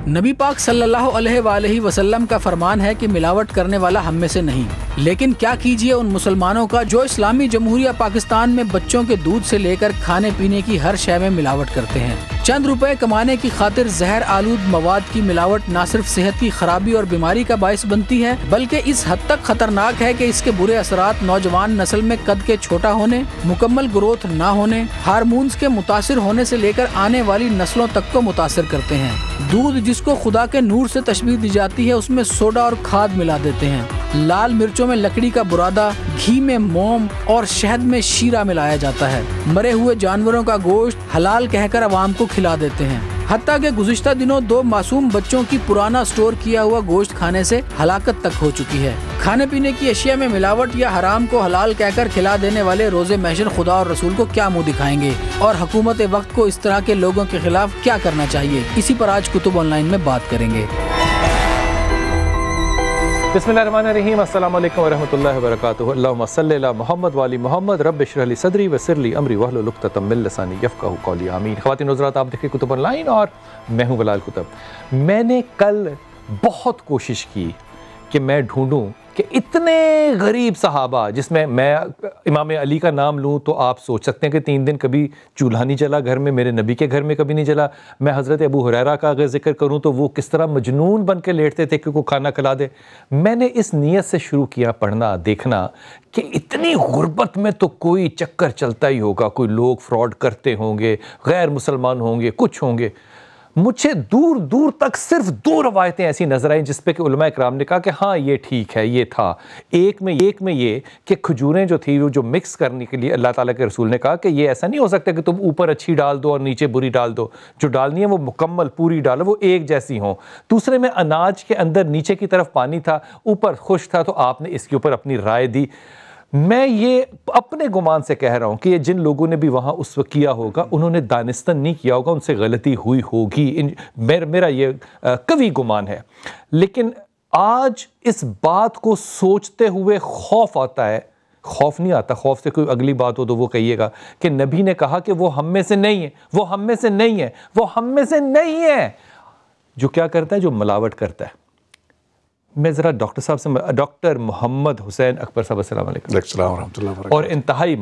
नबी पाक सल्लल्लाहु अलैहि वसल्लम का फरमान है कि मिलावट करने वाला हम में से नहीं। लेकिन क्या कीजिए उन मुसलमानों का जो इस्लामी जमहूरिया पाकिस्तान में बच्चों के दूध से लेकर खाने पीने की हर शय में मिलावट करते हैं। चंद रुपए कमाने की खातिर जहर आलूद मवाद की मिलावट न सिर्फ सेहत की खराबी और बीमारी का बायस बनती है, बल्कि इस हद तक खतरनाक है कि इसके बुरे असरात नौजवान नस्ल में कद के छोटा होने, मुकम्मल ग्रोथ न होने, हार्मोन्स के मुतासिर होने से लेकर आने वाली नस्लों तक को मुतासिर करते हैं। दूध जिसको खुदा के नूर से तशबीह दी जाती है, उसमें सोडा और खाद मिला देते हैं। लाल मिर्चों में लकड़ी का बुरादा, घी में मोम और शहद में शीरा मिलाया जाता है। मरे हुए जानवरों का गोश्त हलाल कहकर अवाम को खिला देते हैं। हत्ता के गुज़िश्ता दिनों 2 मासूम बच्चों की पुराना स्टोर किया हुआ गोश्त खाने से हलाकत तक हो चुकी है। खाने पीने की अशिया में मिलावट या हराम को हलाल कहकर खिला देने वाले रोज़े महशर खुदा और रसूल को क्या मुंह दिखाएंगे और हुकूमत वक्त को इस तरह के लोगों के खिलाफ क्या करना चाहिए, इसी पर आज कुतुब ऑनलाइन में बात करेंगे। बिस्मिल्लाहिर्रहमानिर्रहीम, अस्सलाम वालेकुम वरहमतुल्लाहि वबरकातुहू। अल्लाहुम्मा सल्लि अला मुहम्मद व आलि मुहम्मद, रब्बि इश्रह ली सदरी वयस्सिर ली अमरी वहलुल उक़दतम मिन लिसानी यफ़क़हू क़ौली, आमीन। ख़वातीन हज़रात, आप देखिए कुतुब ऑनलाइन और मैं हूँ बिलाल कुतुब। मैंने कल बहुत कोशिश की कि मैं ढूंढूं कि इतने गरीब सहाबा, जिसमें मैं इमाम अली का नाम लूँ तो आप सोच सकते हैं कि 3 दिन कभी चूल्हा नहीं जला घर में, मेरे नबी के घर में कभी नहीं जला। मैं हज़रत अबू हुरैरा का अगर जिक्र करूँ तो वो किस तरह मजनून बन के लेटते थे कि को खाना खिला दे। मैंने इस नीयत से शुरू किया पढ़ना, देखना कि इतनी गुर्बत में तो कोई चक्कर चलता ही होगा, कोई लोग फ्रॉड करते होंगे, गैर मुसलमान होंगे, कुछ होंगे। मुझे दूर दूर तक सिर्फ 2 रवायतें ऐसी नजर आई जिस पे कि उलमा इकराम ने कहा कि हाँ ये ठीक है, ये था। एक में ये कि खजूरें जो थी वो जो मिक्स करने के लिए अल्लाह ताला के रसूल ने कहा कि ये ऐसा नहीं हो सकता कि तुम ऊपर अच्छी डाल दो और नीचे बुरी डाल दो, जो डालनी है वो मुकम्मल पूरी डालो, वो एक जैसी हो। दूसरे में अनाज के अंदर नीचे की तरफ पानी था, ऊपर खुश्क था, तो आपने इसके ऊपर अपनी राय दी। मैं ये अपने गुमान से कह रहा हूँ कि ये जिन लोगों ने भी वहाँ उस वक्त किया होगा उन्होंने दानिस्तन नहीं किया होगा, उनसे गलती हुई होगी, मेरा ये कवी गुमान है। लेकिन आज इस बात को सोचते हुए खौफ आता है, खौफ नहीं आता, खौफ से कोई अगली बात हो तो वो कहिएगा कि नबी ने कहा कि वो हम में से नहीं है, वो हम में से नहीं है, वो हम में से नहीं है। जो क्या करता है, जो मिलावट करता है। मैं ज़रा डॉक्टर साहब से, डॉक्टर मोहम्मद हुसैन अकबर साहब, अस्सलाम वालेकुम। और इंतहाई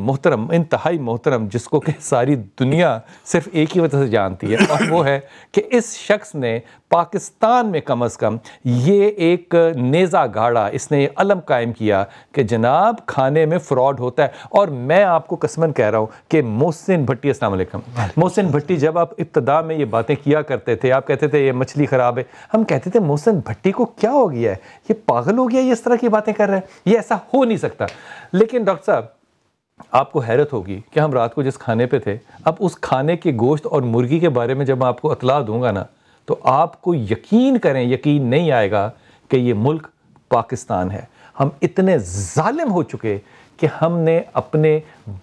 मोहतरम जिसको कि सारी दुनिया सिर्फ एक ही वजह से जानती है, और वो है कि इस शख्स ने पाकिस्तान में कम अज़ कम ये एक नेज़ा गाड़ा, इसने ये अलम कायम किया कि जनाब खाने में फ़्रॉड होता है। और मैं आपको कसमन कह रहा हूँ कि मोहसिन भट्टी, अस्सलाम वालेकुम, मोहसिन भट्टी, जब आप इब्तदा में ये बातें किया करते थे, आप कहते थे ये मछली ख़राब है, हम कहते थे मोहसिन भट्टी को क्या हो गया है, ये पागल हो गया, ये इस तरह की बातें कर रहे हैं, ये ऐसा हो नहीं सकता। लेकिन डॉक्टर साहब, आपको हैरत होगी कि हम रात को जिस खाने पे थे, अब उस खाने के गोश्त और मुर्गी के बारे में जब मैं आपको इत्तला दूंगा ना, तो आपको यकीन करें, यकीन नहीं आएगा कि ये मुल्क पाकिस्तान है। हम इतने जालिम हो चुके कि हमने अपने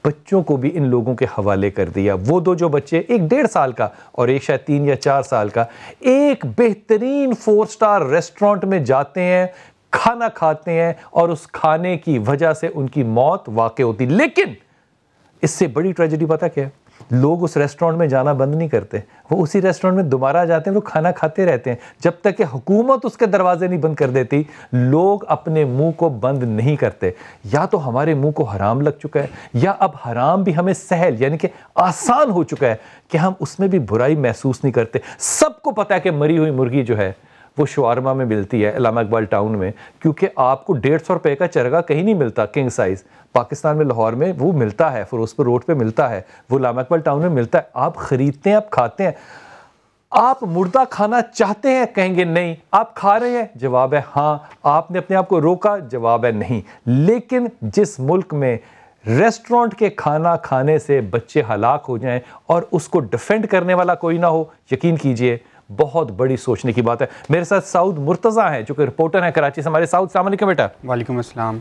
बच्चों को भी इन लोगों के हवाले कर दिया। वो 2 जो बच्चे, एक 1.5 साल का और एक शायद 3 या 4 साल का, एक बेहतरीन 4 स्टार रेस्टोरेंट में जाते हैं, खाना खाते हैं और उस खाने की वजह से उनकी मौत वाक़ई होती। लेकिन इससे बड़ी ट्रेजेडी पता क्या है, लोग उस रेस्टोरेंट में जाना बंद नहीं करते, वो उसी रेस्टोरेंट में दोबारा जाते हैं, वो खाना खाते रहते हैं जब तक कि हुकूमत उसके दरवाजे नहीं बंद कर देती। लोग अपने मुंह को बंद नहीं करते। या तो हमारे मुंह को हराम लग चुका है, या अब हराम भी हमें सहल यानी कि आसान हो चुका है कि हम उसमें भी बुराई महसूस नहीं करते। सबको पता है कि मरी हुई मुर्गी जो है वो शवारमा में मिलती है, इलामा इकबाल टाउन में, क्योंकि आपको 150 रुपए का चरगा कहीं नहीं मिलता किंग साइज़। पाकिस्तान में लाहौर में वो मिलता है, फिरोजपुर रोड पे मिलता है, वो इलामा इकबाल टाउन में मिलता है। आप ख़रीदते हैं, आप खाते हैं। आप मुर्दा खाना चाहते हैं, कहेंगे नहीं। आप खा रहे हैं, जवाब है हाँ। आपने अपने आप को रोका, जवाब है नहीं। लेकिन जिस मुल्क में रेस्टोरेंट के खाना खाने से बच्चे हलाक हो जाएं और उसको डिफेंड करने वाला कोई ना हो, यकीन कीजिए बहुत बड़ी सोचने की बात है। मेरे साथ साउद मुर्तज़ा हैं जो कि रिपोर्टर हैं कराची से हमारे। साउद, अस्सलाम वालेकुम बेटा। वालेकुम अस्सलाम।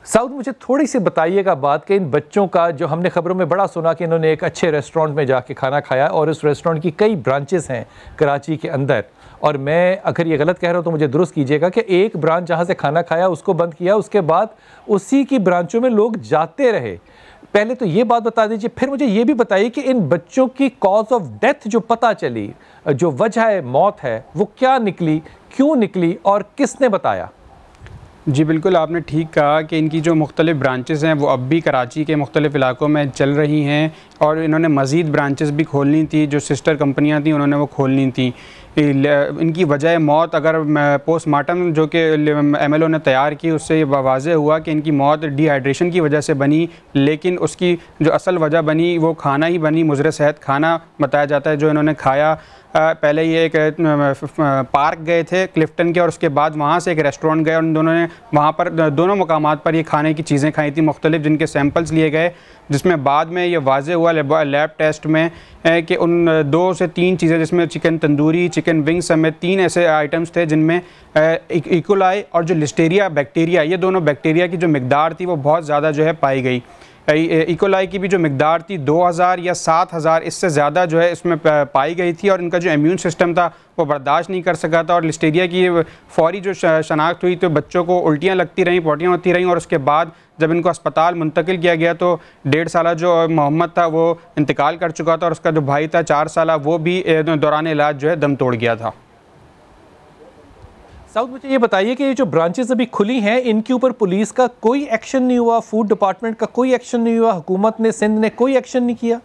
साउद, मुझे थोड़ी सी बताइएगा बात कि इन बच्चों का, जो हमने खबरों में बड़ा सुना कि इन्होंने एक अच्छे रेस्टोरेंट में जाके खाना खाया और इस रेस्टोरेंट की कई ब्रांचेस हैं कराची के अंदर, और मैं अगर ये गलत कह रहा हूँ तो मुझे दुरुस्त कीजिएगा कि एक ब्रांच जहाँ से खाना खाया उसको बंद किया, उसके बाद उसी की ब्रांचों में लोग जाते रहे। पहले तो ये बात बता दीजिए, फिर मुझे ये भी बताइए कि इन बच्चों की कॉज ऑफ डेथ जो पता चली, जो वजह मौत है, वो क्या निकली, क्यों निकली और किसने बताया? जी बिल्कुल, आपने ठीक कहा कि इनकी जो मुख्तलिफ़ ब्रांचेस हैं वो अब भी कराची के मुख्तलिफ़ इलाकों में चल रही हैं और इन्होंने मज़ीद ब्रांचेस भी खोलनी थी, जो सिस्टर कंपनियां थी उन्होंने वो खोलनी थी। इनकी वजह मौत अगर पोस्टमार्टम जो कि MLO ने तैयार की उससे वाज़ेह हुआ कि इनकी मौत डिहाइड्रेशन की वजह से बनी, लेकिन उसकी जो असल वजह बनी वो खाना ही बनी, मुज़र सेहत खाना बताया जाता है जो इन्होंने खाया। पहले ये एक पार्क गए थे क्लिफ्टन के और उसके बाद वहाँ से एक रेस्टोरेंट गए और उन दोनों ने वहाँ पर दोनों मकामात पर ये खाने की चीज़ें खाई थी मुख्तलिफ, जिनके सैंपल्स लिए गए, जिसमें बाद में ये वाज़े हुआ लैब टेस्ट में कि उन 2 से 3 चीज़ें, जिसमें चिकन तंदूरी, चिकन विंग्स समेत 3 ऐसे आइटम्स थे जिनमें इकोलाई और जो लिस्टेरिया बैक्टीरिया, ये दोनों बैक्टीरिया की जो मिकदार थी वो बहुत ज़्यादा जो है पाई गई। इकोलाई की भी जो मिकदार थी 2000 या 7000 इससे ज़्यादा जो है इसमें पाई गई थी और इनका जो इम्यून सिस्टम था वो बर्दाश्त नहीं कर सका था और लिस्टेरिया की फौरी जो शनाख्त हुई तो बच्चों को उल्टियाँ लगती रहीं, पोटियाँ होती रहीं और उसके बाद जब इनको अस्पताल मुंतकिल किया गया तो 1.5 साल जो मोहम्मद था वो इंतकाल कर चुका था और उसका जो भाई था 4 साल, वो भी दौरान इलाज जो है दम तोड़ गया था। साउद, मुझे ये बताइए कि ये जो ब्रांचेस अभी खुली हैं इनके ऊपर पुलिस का कोई एक्शन नहीं हुआ, फूड डिपार्टमेंट का कोई एक्शन नहीं हुआ, हुकूमत ने, सिंध ने कोई एक्शन नहीं किया,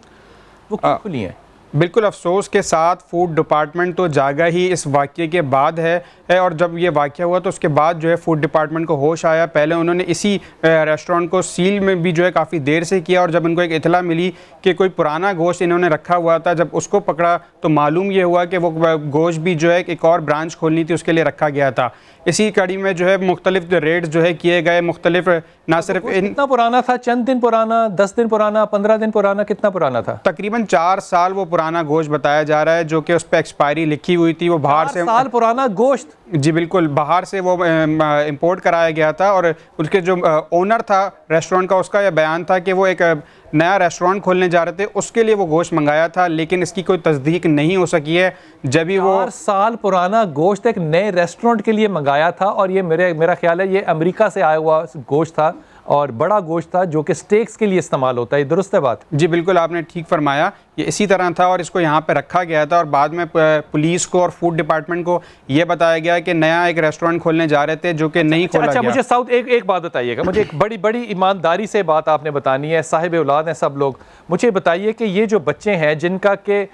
वो क्यों खुली हैं? बिल्कुल अफसोस के साथ फूड डिपार्टमेंट तो जागा ही इस वाक़े के बाद है और जब ये वाक़या हुआ तो उसके बाद जो है फूड डिपार्टमेंट को होश आया। पहले उन्होंने इसी रेस्टोरेंट को सील में भी जो है काफ़ी देर से किया और जब उनको एक इतला मिली कि कोई पुराना गोश्त इन्होंने रखा हुआ था, जब उसको पकड़ा तो मालूम ये हुआ कि वो गोश्त भी जो है एक और ब्रांच खोलनी थी उसके लिए रखा गया था। इसी कड़ी में जो है मुख्तलिफ रेड्स जो है किए गए, मुख्तलिफ ना सिर्फ कितना पुराना था, चंद दिन पुराना, 10 दिन पुराना, 15 दिन पुराना, कितना पुराना था? तकरीबन 4 साल वो पुराना गोश्त बताया जा रहा है जो कि उस पर एक्सपायरी लिखी हुई थी। वो बाहर से 4 साल पुराना गोश्त? जी बिल्कुल, बाहर से वो इंपोर्ट कराया गया था और उसके जो ओनर था रेस्टोरेंट का, उसका यह बयान था कि वो एक नया रेस्टोरेंट खोलने जा रहे थे, उसके लिए वो गोश्त मंगाया था, लेकिन इसकी कोई तस्दीक नहीं हो सकी है। जब भी वो 4 साल पुराना गोश्त एक नए रेस्टोरेंट के लिए मंगाया था और ये मेरा ख्याल है ये अमेरिका से आया हुआ गोश्त था और बड़ा गोश्त था जो कि स्टेक्स के लिए इस्तेमाल होता है, दुरुस्त है बात? जी बिल्कुल, आपने ठीक फरमाया, ये इसी तरह था और इसको यहाँ पे रखा गया था और बाद में पुलिस को और फूड डिपार्टमेंट को ये बताया गया कि नया एक रेस्टोरेंट खोलने जा रहे थे जो कि नहीं खोला गया। मुझे साउथ एक बात बताइएगा, मुझे एक बड़ी ईमानदारी से बात आपने बतानी है, साहिब औलाद हैं सब लोग, मुझे बताइए कि ये जो बच्चे हैं जिनका के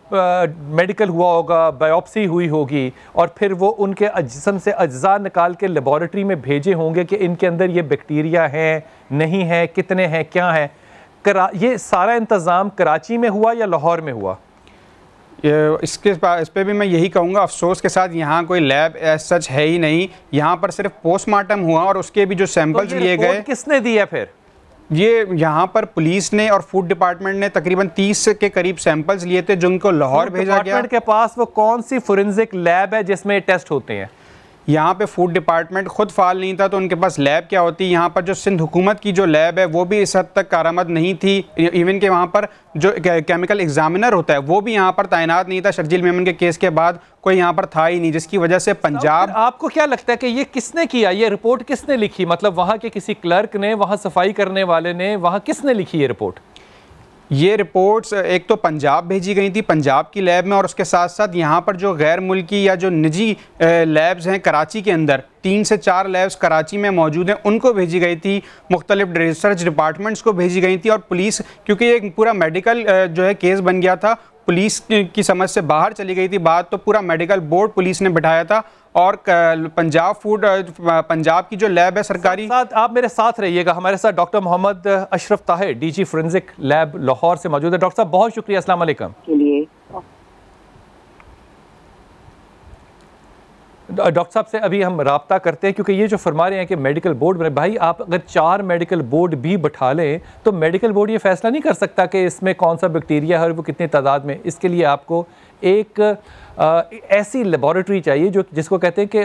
मेडिकल हुआ होगा, बायोप्सी हुई होगी और फिर वो उनके जिस्म से अज्जा निकाल के लेबॉरेटरी में भेजे होंगे कि इनके अंदर ये बैक्टीरिया हैं, नहीं है, कितने हैं, क्या है, ये सारा इंतज़ाम कराची में हुआ या लाहौर में हुआ? इस पे भी मैं यही कहूँगा, अफसोस के साथ यहाँ कोई लैब सच है ही नहीं, यहाँ पर सिर्फ पोस्टमार्टम हुआ और उसके भी जो सैंपल्स लिए गए। किसने दिया फिर? ये यहाँ पर पुलिस ने और फूड डिपार्टमेंट ने तकरीबन 30 के करीब सैंपल्स लिए थे जो उनको लाहौर भेजा गया। के पास वो कौन सी फोरेंसिक लैब है जिसमें टेस्ट होते हैं? यहाँ पे फूड डिपार्टमेंट खुद फाल नहीं था तो उनके पास लैब क्या होती। यहाँ पर जो सिंध हुकूमत की जो लैब है वो भी इस हद तक कारआमद नहीं थी, इवन के वहाँ पर जो केमिकल एग्जामिनर होता है वो भी यहाँ पर तैनात नहीं था। शर्जील मेमन के केस के बाद कोई यहाँ पर था ही नहीं, जिसकी वजह से पंजाब। आपको क्या लगता है कि ये किसने किया, ये रिपोर्ट किसने लिखी? मतलब वहाँ के किसी क्लर्क ने, वहाँ सफाई करने वाले ने, वहाँ किसने लिखी ये रिपोर्ट? ये रिपोर्ट्स एक तो पंजाब भेजी गई थी, पंजाब की लैब में, और उसके साथ साथ यहाँ पर जो गैर मुल्की या जो निजी लैब्स हैं कराची के अंदर 3 से 4 लैब्स कराची में मौजूद हैं, उनको भेजी गई थी, मुख्तलिफ रिसर्च डिपार्टमेंट्स को भेजी गई थी। और पुलिस, क्योंकि एक पूरा मेडिकल जो है केस बन गया था, पुलिस की समझ से बाहर चली गई थी बात, तो पूरा मेडिकल बोर्ड पुलिस ने बिठाया था और पंजाब की जो लैब है सरकारी। आप मेरे साथ रहिएगा, हमारे साथ doctor Mohammad Ashraf Tahir, DG forensic lab Lahore से मौजूद है। डॉक्टर साहब बहुत शुक्रिया, अस्सलाम वालेकुम। डॉक्टर साहब से अभी हम राब्ता करते हैं क्योंकि ये जो फरमा रहे हैं कि मेडिकल बोर्ड बने, भाई आप अगर 4 मेडिकल बोर्ड भी बैठा लें तो मेडिकल बोर्ड ये फैसला नहीं कर सकता कि इसमें कौन सा बैक्टीरिया है और वो कितनी तादाद में। इसके लिए आपको एक ऐसी लेबॉरेटरी चाहिए जो जिसको कहते हैं कि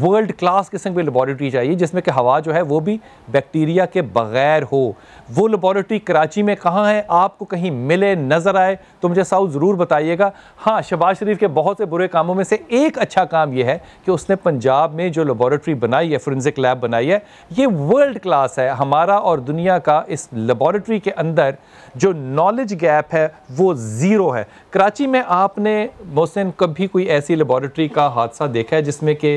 वर्ल्ड क्लास किस्म की लेबॉरेटरी चाहिए, जिसमें कि हवा जो है वो भी बैक्टीरिया के बगैर हो। वो लेबॉरेटरी कराची में कहाँ है? आपको कहीं मिले, नज़र आए तो मुझे साउथ ज़रूर बताइएगा। हाँ, शहबाज शरीफ के बहुत से बुरे कामों में से एक अच्छा काम यह है कि उसने पंजाब में जो लेबॉरेटरी बनाई है, फोरेंसिक लैब बनाई है, ये वर्ल्ड क्लास है। हमारा और दुनिया का इस लेबॉरेटरी के अंदर जो नॉलेज गैप है वो ज़ीरो है। कराची में आपने मोहसिन कभी कोई ऐसी लेबॉरेटरी का हादसा देखा है जिसमें कि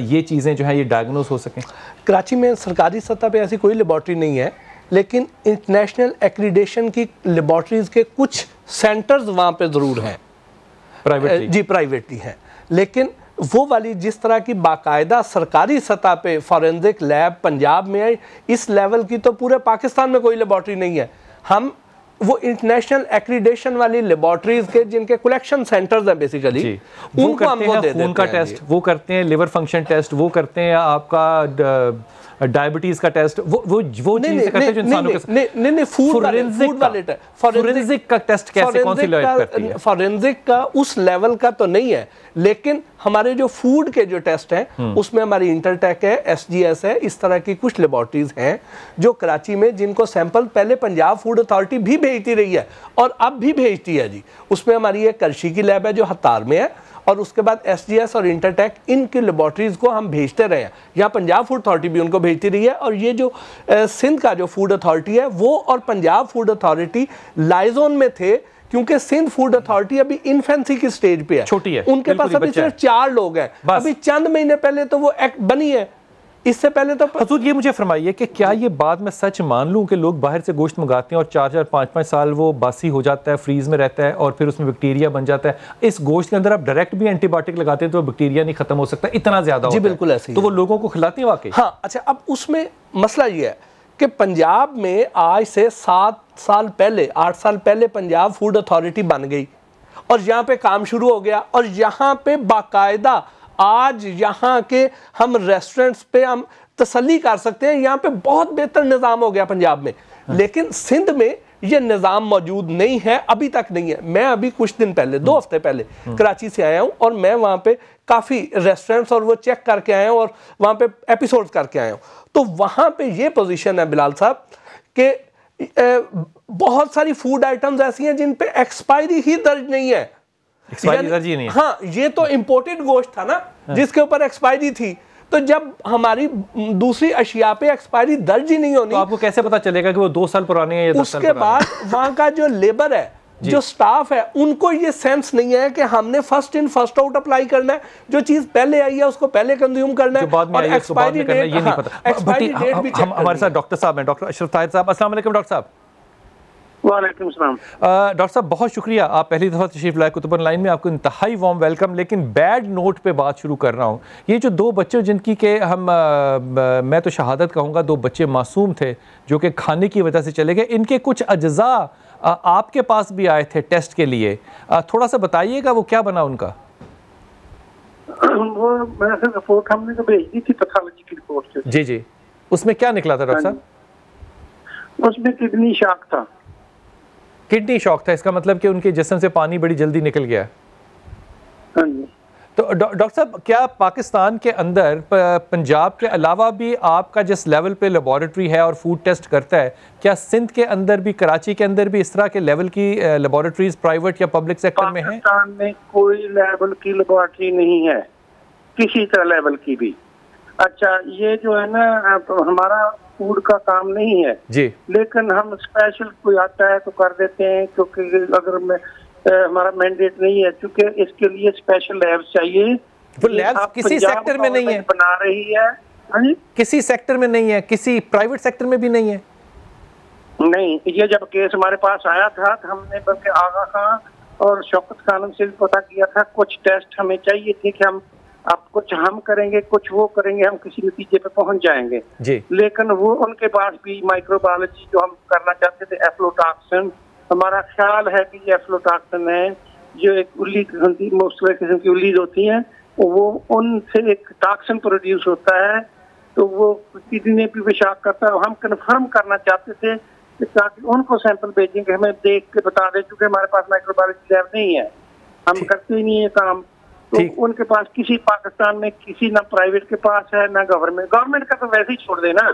ये चीज़ें जो हैं ये डायग्नोस हो सकें? कराची में सरकारी सतह पे ऐसी कोई लेबॉरेटरी नहीं है, लेकिन इंटरनेशनल एक्रीडेशन की लेबॉरेटरीज के कुछ सेंटर्स वहाँ पे ज़रूर हैं, प्राइवेटली। जी प्राइवेटली हैं, लेकिन वो वाली जिस तरह की बाकायदा सरकारी सतह पे फॉरेंसिक लैब पंजाब में है, इस लेवल की तो पूरे पाकिस्तान में कोई लेबॉरेटरी नहीं है। हम वो इंटरनेशनल एक्रीडेशन वाली लेबॉरेटरीज के जिनके कलेक्शन सेंटर्स हैं बेसिकली, उनको हमको दे देते हैं। उनका टेस्ट वो करते हैं, लिवर फंक्शन टेस्ट वो करते हैं, आपका डायबिटीज का टेस्ट वो चीजें करते हैं जो इंसानों के नहीं फोरेंसिक का टेस्ट कैसे, कौन सी लैब करती है? फोरेंसिक का उस लेवल का तो नहीं है, लेकिन हमारे जो फूड के जो टेस्ट हैं उसमें हमारी इंटरटेक है, SGS है, इस तरह की कुछ लेबॉरेटरीज हैं जो कराची में, जिनको सैंपल पहले पंजाब फूड अथॉरिटी भी भेजती रही है और अब भी भेजती है जी। उसमें हमारी एक करशी की लैब है जो हत्तार में है, और उसके बाद SGS और इंटरटेक, इनकी लेबॉरेटरीज को हम भेजते रहे हैं। यहाँ पंजाब फूड अथॉरिटी भी उनको भेजती रही है, और ये जो सिंध का जो फूड अथॉरिटी है वो और पंजाब फूड अथॉरिटी लाइजोन में थे, क्योंकि सिंध फूड अथॉरिटी अभी इन्फेंसी की स्टेज पे है, छोटी है, उनके पास अभी सिर्फ 4 लोग हैं। अभी चंद महीने पहले तो वो एक्ट बनी है, इससे पहले तो हुजूर ये मुझे फरमाइए कि क्या ये बात मैं सच मान लूं कि लोग बाहर से गोश्त मंगाते हैं और 4-4, 5-5 साल वो बासी हो जाता है, फ्रीज में रहता है और फिर उसमें बैक्टीरिया बन जाता है। इस गोश्त के अंदर आप डायरेक्ट भी एंटीबायोटिक लगाते हैं तो बैक्टीरिया नहीं खत्म हो सकता, इतना ज्यादा जी बिल्कुल ऐसे ही तो वो लोगों को खिलाते हैं वाकई? हाँ, अच्छा, अब उसमें मसला ये है कि पंजाब में आज से 7 साल पहले, 8 साल पहले पंजाब फूड अथॉरिटी बन गई और यहाँ पे काम शुरू हो गया, और यहाँ पे बाकायदा आज यहाँ के हम रेस्टोरेंट्स पे हम तसल्ली कर सकते हैं, यहाँ पे बहुत बेहतर निज़ाम हो गया पंजाब में। लेकिन सिंध में ये निज़ाम मौजूद नहीं है, अभी तक नहीं है। मैं अभी कुछ दिन पहले, 2 हफ्ते पहले कराची से आया हूँ, और मैं वहाँ पे काफ़ी रेस्टोरेंट्स और वो चेक करके आया हूँ और वहाँ पे एपिसोड्स करके आया हूँ। तो वहाँ पे ये पोजीशन है बिलाल साहब कि बहुत सारी फूड आइटम्स ऐसी हैं जिन पे एक्सपायरी ही दर्ज नहीं है। एक्सपायरी दर्ज ही नहीं है? हाँ, ये तो इम्पोर्टेड गोश्त था ना जिसके ऊपर एक्सपायरी थी, तो जब हमारी दूसरी अशिया पे एक्सपायरी दर्ज ही नहीं होनी, तो आपको कैसे पता चलेगा कि वो 2 साल पुराने हैं या 10 साल पुराने? उसके बाद वहाँ का जो लेबर है, जो स्टाफ है, उनको ये सेंस नहीं है कि हमने first in first out apply करना है, जो चीज पहले आई है उसको पहले कंज्यूम करना है, और एक्सपायरी डेट ये नहीं पता। हमारे साथ डॉक्टर साहब हैं, डॉक्टर अशरफ ताहिर साहब। अस्सलाम वालेकुम डॉक्टर साहब। वालेकुम सलाम। डॉक्टर साहब बहुत शुक्रिया, आप पहली दफ़ा तशरीफ लाए कुतुब ऑनलाइन में, आपको इंतहाई वार्म वेलकम। लेकिन बैड नोट पे बात शुरू कर रहा हूँ। ये जो 2 बच्चे जिनकी के मैं तो शहादत कहूँगा, 2 बच्चे मासूम थे जो कि खाने की वजह से चले गए, इनके कुछ अज्जा आपके पास भी आए थे टेस्ट के लिए, थोड़ा सा बताइएगा वो क्या बना उनका? वो मैंने रिपोर्ट हमने तो भेज दी थी, पैथोलॉजी की रिपोर्ट। जी जी, उसमें क्या निकला था डॉक्टर साहब? उसमें किडनी शॉक था। किडनी शॉक था, इसका मतलब कि उनके जिस्म से पानी बड़ी जल्दी निकल गया। हाँ जी। तो डॉक्टर साहब, क्या पाकिस्तान के अंदर पंजाब के अलावा भी आपका जिस लेवल पे लेबॉरेटरी है और फूड टेस्ट करता है, क्या सिंध के अंदर भी, कराची के अंदर भी इस तरह के लेवल की लेबॉरेटरीज प्राइवेट या पब्लिक सेक्टर में है? पाकिस्तान में कोई लेवल की लेबॉरेटरी नहीं है, किसी तरह लेवल की भी। अच्छा, ये जो है ना, हमारा फूड का काम नहीं है जी, लेकिन हम स्पेशल कोई आता है तो कर देते हैं, क्योंकि अगर मैं हमारा मैंडेट नहीं है, क्योंकि इसके लिए स्पेशल लैब्स चाहिए। वो लैब्स किसी सेक्टर में नहीं है, बना रही है। हाँ जी, किसी सेक्टर में नहीं है, किसी प्राइवेट सेक्टर में भी नहीं है। नहीं, ये जब केस हमारे पास आया था तो हमने बल्कि आगा खान और शौकत खान से पता किया था, कुछ टेस्ट हमें चाहिए थे कि हम अब कुछ हम करेंगे, कुछ वो करेंगे, हम किसी नतीजे पे पहुंच जाएंगे जी। लेकिन वो उनके पास भी माइक्रोबायोलॉजी जो हम करना चाहते थे, एफ्लोटॉक्सिन, हमारा ख्याल है कि ये एफ्लोटॉक्सिन है, जो एक उल्ली मुख्तलिफ किस्म की उल्लीद होती हैं, वो उनसे एक टॉक्सिन प्रोड्यूस होता है, तो वो किडनी भी पेशाब करता है। हम कन्फर्म करना चाहते थे कि ताकि उनको सैंपल भेजेंगे, हमें देख के बता दें, क्योंकि हमारे पास माइक्रोबायोलॉजी लैब नहीं है। हम करते ही नहीं है काम। तो उनके पास किसी पाकिस्तान में किसी ना प्राइवेट के पास है ना गवर्नमेंट का तो वैसे ही छोड़ देना।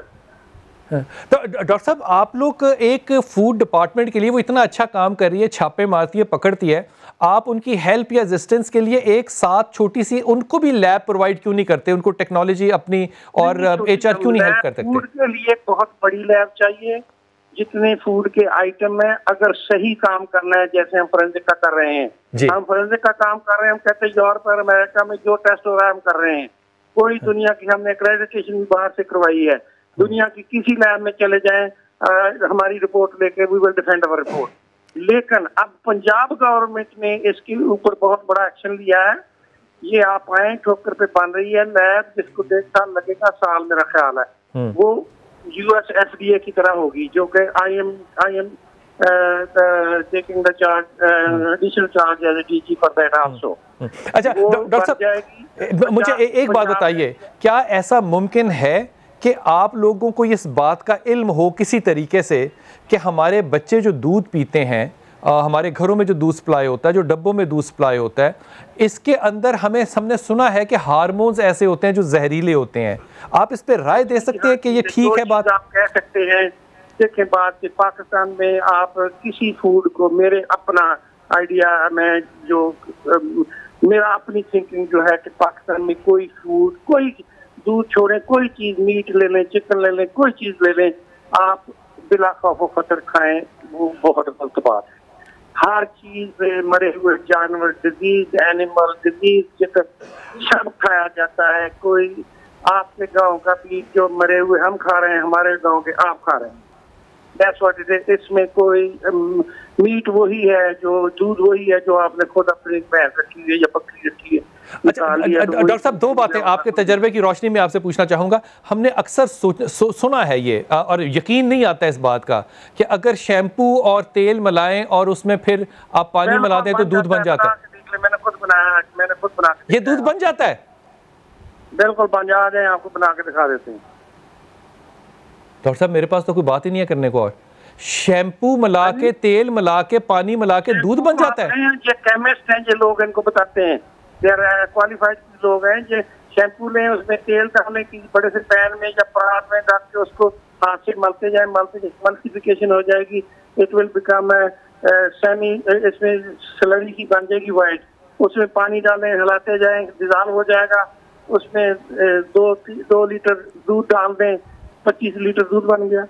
तो डॉक्टर साहब, आप लोग एक फूड डिपार्टमेंट के लिए वो इतना अच्छा काम कर रही है, छापे मारती है, पकड़ती है, आप उनकी हेल्प या रेजिस्टेंस के लिए एक साथ छोटी सी उनको भी लैब प्रोवाइड क्यों नहीं करते? उनको टेक्नोलॉजी अपनी और HR क्यों नहीं हेल्प कर सकते? फूड के लिए बहुत बड़ी लैब चाहिए। जितने फूड के आइटम है, अगर सही काम करना है, जैसे हम फोरेंसिक का कर रहे हैं, हम फोरेंसिक का काम कर रहे हैं, हम कहते हैं यूरोप और अमेरिका में जो टेस्ट हो रहा है हम कर रहे हैं। कोई दुनिया की हमने एक्रेडिटेशन भी बाहर से करवाई है। दुनिया की किसी लैब में चले जाएं, हमारी रिपोर्ट लेके we will defend our report. लेकिन अब पंजाब गवर्नमेंट ने इसके ऊपर बहुत बड़ा एक्शन लिया है। ये आप आए, ठोकर पे बन रही है लैब, जिसको 1.5 साल लगेगा, साल मेरा ख्याल है। वो US FDA की तरह होगी, जो कि I am taking the charge, additional charge as a DG for that also। अच्छा डॉक्टर साहब, मुझे एक बात बताइए, क्या ऐसा मुमकिन है कि आप लोगों को इस बात का इल्म हो किसी तरीके से कि हमारे बच्चे जो दूध पीते हैं, हमारे घरों में जो दूध सप्लाई होता है, जो डब्बों में दूध सप्लाई होता है, इसके अंदर हमने सुना है कि हार्मोन्स ऐसे होते हैं जो जहरीले होते हैं। आप इस पे राय दे सकते हैं कि ये ठीक है बात? आप कह सकते हैं, देखें बात कि पाकिस्तान में आप किसी फूड को, मेरे अपना आइडिया में जो मेरा अपनी थिंकिंग जो है कि पाकिस्तान में कोई फूड, कोई दूध छोड़े, कोई चीज, मीट ले लें, चिकन ले लें, कोई चीज ले लें, आप बिला खौफ खतर खाएं, वो बहुत गलत बात है। हर चीज मरे हुए जानवर, डिजीज एनिमल, डिजीज चिकन सब खाया जाता है। कोई आपके गांव का भी जो मरे हुए हम खा रहे हैं, हमारे गांव के आप खा रहे हैं। That's what it is। इसमें कोई मीट वही है, जो दूध वही है जो आपने खुद अपनी भैंस रखी है या बकरी रखी है। अच्छा डॉक्टर साहब, 2 बातें आपके तजर्बे की रोशनी में आपसे पूछना चाहूँगा। हमने अक्सर सुना है ये, और यकीन नहीं आता इस बात का, कि अगर शैम्पू और तेल मिलाएं और उसमें फिर आप पानी मिला दें तो दूध बन जाता है। मैंने खुद बनाया, मैंने खुद बना के, ये दूध बन जाता है? बिल्कुल बन जाते हैं, आपको बना के दिखा देते हैं। डॉक्टर साहब, मेरे पास तो कोई बात ही नहीं है करने को। और शैम्पू मिला के, तेल मिला के, पानी मिला के दूध बन जाता है? ये केमिस्ट हैं, ये लोग इनको बताते हैं, क्वालिफाइड लोग हैं। ये शैम्पू लें, उसमें तेल डालने की बड़े से पैन में या परात में डाल के उसको हाथ से मलते जाए, मल्टीप्लिकेशन हो जाएगी। इट विल बिकम सेमी, इसमें स्लरी की बन जाएगी वाइट। उसमें पानी डालें, हिलाते जाएं, डिजॉल्व हो जाएगा। उसमें 2 लीटर दूध डाल दें, 25 लीटर दूध बन गया।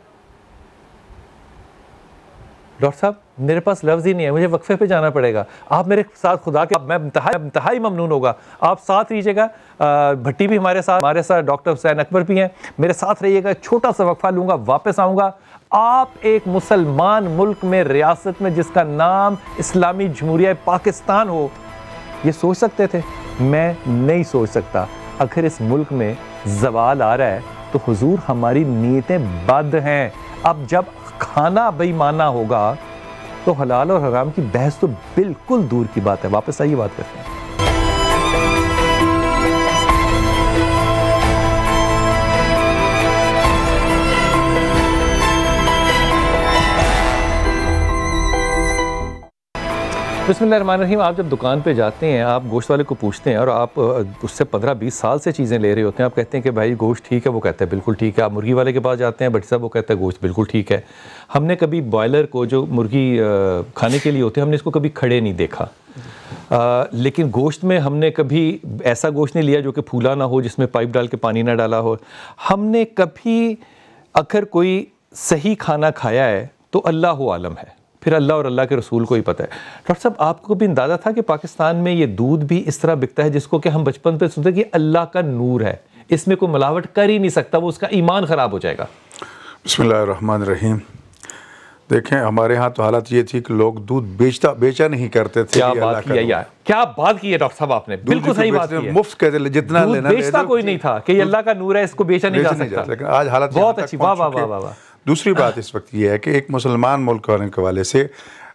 डॉक्टर साहब, मेरे पास लफ्ज़ ही नहीं है, मुझे वक्फे पे जाना पड़ेगा। आप मेरे साथ खुदा के, मैं इंतहाई ममनून होगा, आप साथ रहिएगा। भट्टी भी हमारे साथ डॉक्टर हुसैन अकबर भी हैं, मेरे साथ रहिएगा। छोटा सा वक्फा लूँगा, वापस आऊँगा। आप एक मुसलमान मुल्क में, रियासत में, जिसका नाम इस्लामी जमहूरिया पाकिस्तान हो, ये सोच सकते थे? मैं नहीं सोच सकता। अगर इस मुल्क में जवाल आ रहा है तो हुजूर हमारी नीयतें बद हैं। अब जब खाना बेईमाना होगा तो हलाल और हराम की बहस तो बिल्कुल दूर की बात है। वापस आइए, बात करते हैं। बिस्मिल्लाहिर्रहमानिर्रहीम। आप जब दुकान पे जाते हैं, आप गोश्त वाले को पूछते हैं और आप उससे 15-20 साल से चीज़ें ले रहे होते हैं। आप कहते हैं कि भाई गोश्त ठीक है, वो कहता है बिल्कुल ठीक है। आप मुर्गी वाले के पास जाते हैं, भट्टी साहब, वो कहता है गोश्त बिल्कुल ठीक है। हमने कभी बॉयलर को, जो मुर्गी खाने के लिए होते हैं, हमने इसको कभी खड़े नहीं देखा। लेकिन गोश्त में हमने कभी ऐसा गोश्त नहीं लिया जो कि फूला ना हो, जिसमें पाइप डाल के पानी ना डाला हो। हमने कभी, अगर कोई सही खाना खाया है तो अल्लाह आलम है, फिर अल्लाह और अल्लाह के रसूल को ही पता है। डॉक्टर साहब, आपको भी अंदाज़ा था कि पाकिस्तान में ये दूध भी इस तरह बिकता है जिसको कि हम बचपन पे सुनते कि अल्लाह का नूर है, इसमें कोई मिलावट कर ही नहीं सकता, वो उसका ईमान ख़राब हो जाएगा? बिस्मिल्लाहिर्रहमानिर्रहीम। देखें, हमारे यहाँ तो हालत ये थी कि लोग दूध बेचा नहीं करते थे। क्या बात की है यार, क्या बात की है डॉक्टर साहब आपने, बिल्कुल सही बात की है। मुफ्त कहते, जितना लेना बेचता कोई नहीं था कि ये अल्लाह का नूर है, इसको बेचा नहीं जा सकता। लेकिन आज हालत बहुत अच्छी, वाह वाह वाह वाह। दूसरी बात इस वक्त ये है कि एक मुसलमान मुल्क होने के हवाले से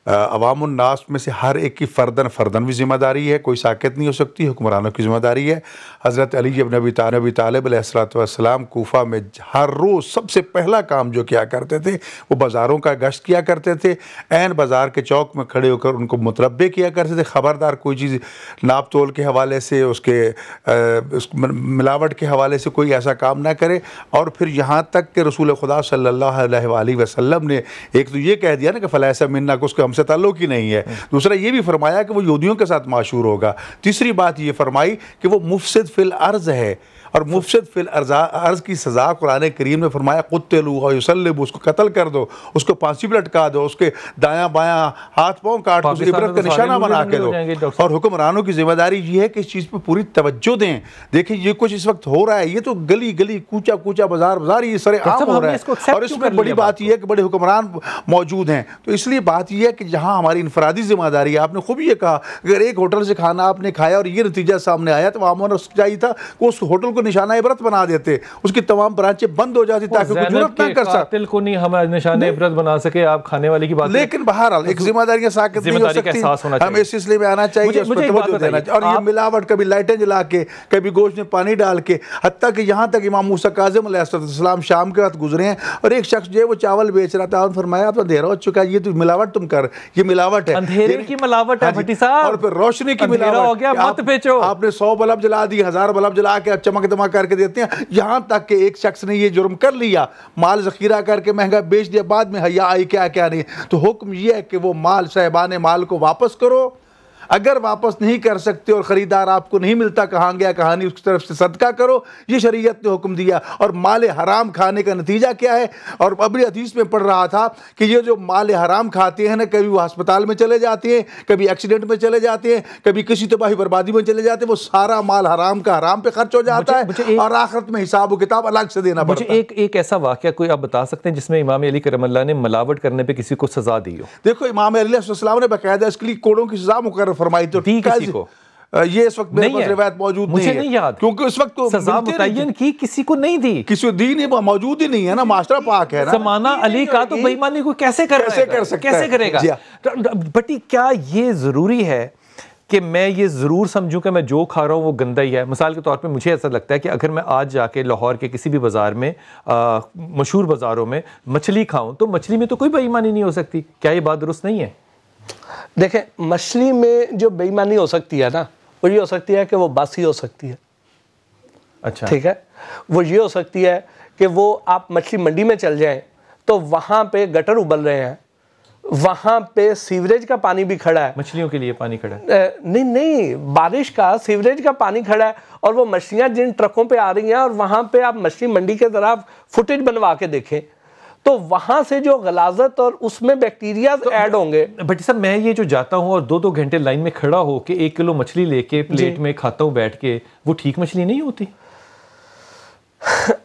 अवामुन नास में से हर एक की फ़र्दन भी ज़िम्मेदारी है, कोई साकित नहीं हो सकती, हुक्मरानों की ज़िम्मेदारी है। हज़रत अली इब्न अबी तालिब अलैहिस्सलाम कूफा में हर रोज़ सबसे पहला काम जो किया करते थे वो बाज़ारों का गश्त किया करते थे। ऐन बाज़ार के चौक में खड़े होकर उनको मुतरब्बे किया करते थे, ख़बरदार कोई चीज़ नाप तोल के हवाले से, उसके मिलावट के हवाले से कोई ऐसा काम ना करे। और फिर यहाँ तक कि रसूल खुदा सल्लल्लाहु अलैहि वसल्लम ने एक तो ये कह दिया ना कि फ़लैसा मिन्ना को उसका हमसे ताल्लुक़ ही नहीं है, दूसरा ये भी फरमाया कि वो यहूदियों के साथ माशूर होगा, तीसरी बात ये फरमाई कि वो मुफसिद फिल अर्ज़ है। और मुफसिद फिल अर्ज़ की सज़ा कुरान करीम ने फरमाया कुत्तलू और युसल्लिबू, उसको कत्ल कर दो, उसको फांसी पर लटका दो, उसके दायां बायां हाथ पाँव काट दो, उसकी इबरत का निशाना बना के दो। और हुक्मरानों की जिम्मेदारी ये है कि इस चीज़ पर पूरी तवज्जो दें। देखिए ये कुछ इस वक्त हो रहा है, ये तो गली गली कूचा कूचा बाजार ये सरे आम हो रहा है। और इसमें बड़ी बात यह है कि बड़े हुक्मरान मौजूद हैं। तो इसलिए बात यह है कि जहाँ हमारी इनफरादी जिम्मेदारी है, आपने खूब ये कहा, अगर एक होटल से खाना आपने खाया और ये नतीजा सामने आया तो आमों चाहिए था कि उस होटल को निशाना इबरत बना देते, उसकी तमाम ब्रांचें बंद हो जाती ताकि कोई जुर्रत ना कर सके, को नहीं हम निशाना इबरत बना सके। आप खाने वाले की बात, लेकिन बहरहाल एक जिम्मेदारी साकित नहीं हो सकती, हमें इस सिलसिले में आना चाहिए, उस पर तवज्जो देना चाहिए। और ये मिलावट कभी लाइटें जला के, कभी गोश्त में पानी डाल के, हत्ता कि यहाँ तक इमाम मूसा काज़िम अलैहिस्सलाम शाम के वक्त गुजरे हैं और एक शख्स जो है वो चावल बेच रहा था और फरमाया तो अंधेरा हो चुका है, ये तो मिलावट तुम कर, ये मिलावट है, अंधेरे की मिलावट है भट्टी साहब, और फिर रोशनी की मिलावट हो गया, मत बेचो। आपने 100 बल्ब जला दिए, 1000 बल्ब जला के चमक दमक करके देते हैं। यहाँ तक कि एक शख्स ने ये जुर्म कर लिया, माल जखीरा करके महंगा बेच दिया, बाद में हया आई क्या क्या नहीं। तो हुक्म यह है कि वो माल साहिबाने माल को वापस करो, अगर वापस नहीं कर सकते और ख़रीदार आपको नहीं मिलता, कहाँ गया कहाँ नहीं, उसकी तरफ से सदका करो, ये शरीयत ने हुक्म दिया। और माल हराम खाने का नतीजा क्या है, और अभी हदीस में पढ़ रहा था कि ये जो माल हराम खाते हैं ना, कभी वो अस्पताल में चले जाते हैं, कभी एक्सीडेंट में चले जाते हैं, कभी किसी तबाही बर्बादी में चले जाते हैं, वो सारा माल हराम का हराम पे खर्च हो जाता है और आखिरत में हिसाब व किताब अलग से देना पड़ता है। एक ऐसा वाक़या कोई आप बता सकते हैं जिसमें इमाम अली करमल्लाह ने मिलावट करने पर किसी को सज़ा दी हो? देखो इमाम अली अलैहिस्सलाम ने बाकायदा इसके लिए कोड़ों की सज़ा मुकर्रर फरमाई, तो किसी को ये इस वक्त मेरे पास रिवायत मौजूद मुझे नहीं याद, क्योंकि उस वक्त तो सज़ा मुतय्यन की किसी को नहीं दी, किसी दी नहीं, मौजूद ही नहीं है ना, मास्टर पाक है ना। ज़माना अली का तो बेईमानी को कैसे कर सकता है, कैसे करेगा? बटी क्या ये ज़रूरी है कि मैं ये ज़रूर समझूं कि मैं जो खा रहा हूँ वो गंदा ही है? मिसाल के तौर पे मुझे ऐसा लगता है कि अगर मैं आज जाके लाहौर के किसी भी बाज़ार में, मशहूर बाज़ारों में मछली खाऊं तो मछली में तो कोई बेईमानी नहीं हो सकती। क्या ये बात दुरुस्त नहीं है? देखें, मछली में जो बेईमानी हो सकती है ना, वो ये हो सकती है कि वो बासी हो सकती है। अच्छा, ठीक है, वो ये हो सकती है कि वो आप मछली मंडी में चल जाएं तो वहाँ पे गटर उबल रहे हैं, वहाँ पे सीवरेज का पानी भी खड़ा है, मछलियों के लिए पानी खड़ा है, नहीं बारिश का सीवरेज का पानी खड़ा है, और वो मछलियाँ जिन ट्रकों पे आ रही हैं, और वहाँ पे आप मछली मंडी के ज़रा फुटेज बनवा के देखें तो वहां से जो गलाजत और उसमें बैक्टीरिया तो ऐड होंगे। बट सब मैं ये जो जाता हूँ और 2-2 घंटे लाइन में खड़ा हो के 1 किलो मछली लेके प्लेट में खाता हूँ बैठ के, वो ठीक मछली नहीं होती?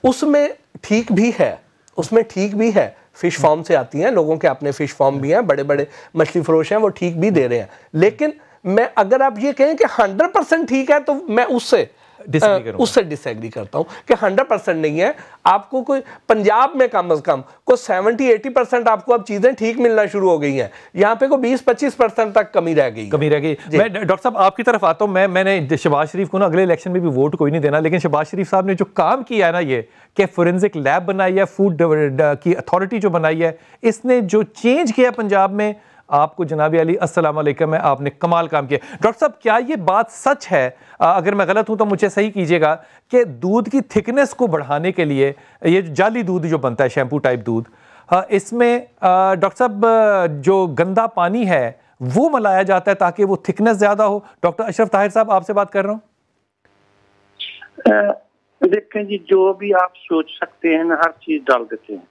उसमें ठीक भी है, उसमें ठीक भी है, फिश फार्म से आती हैं, लोगों के अपने फिश फार्म भी हैं, बड़े बड़े मछली फरोश हैं, वो ठीक भी दे रहे हैं। लेकिन मैं अगर आप ये कहें कि 100% ठीक है तो मैं उससे डिसएग्री करता हूं कि 100% नहीं है। आपको कोई पंजाब में कम से कम को 70-80% आपको अब चीजें ठीक मिलना शुरू हो गई हैं, यहाँ पे को 20-25% तक कमी रह गई। मैं डॉक्टर साहब आपकी तरफ आता हूं। मैंने शहबाज शरीफ को ना अगले इलेक्शन में भी वोट कोई नहीं देना, लेकिन शहबाज शरीफ साहब ने जो काम किया है ना, ये कि फोरेंसिक लैब बनाई है, फूड की अथॉरिटी जो बनाई है, इसने जो चेंज किया पंजाब में, आपको जनाब अली अस्सलाम वालेकुम है, आपने कमाल काम किया। डॉक्टर साहब क्या ये बात सच है, अगर मैं गलत हूं तो मुझे सही कीजिएगा, कि दूध की थिकनेस को बढ़ाने के लिए ये जाली दूध जो बनता है, शैम्पू टाइप दूध, इसमें डॉक्टर साहब जो गंदा पानी है वो मिलाया जाता है ताकि वो थिकनेस ज्यादा हो? डॉक्टर अशरफ ताहिर साहब आपसे बात कर रहा हूँ। देखें जी, जो भी आप सोच सकते हैं ना, हर चीज डाल देते हैं।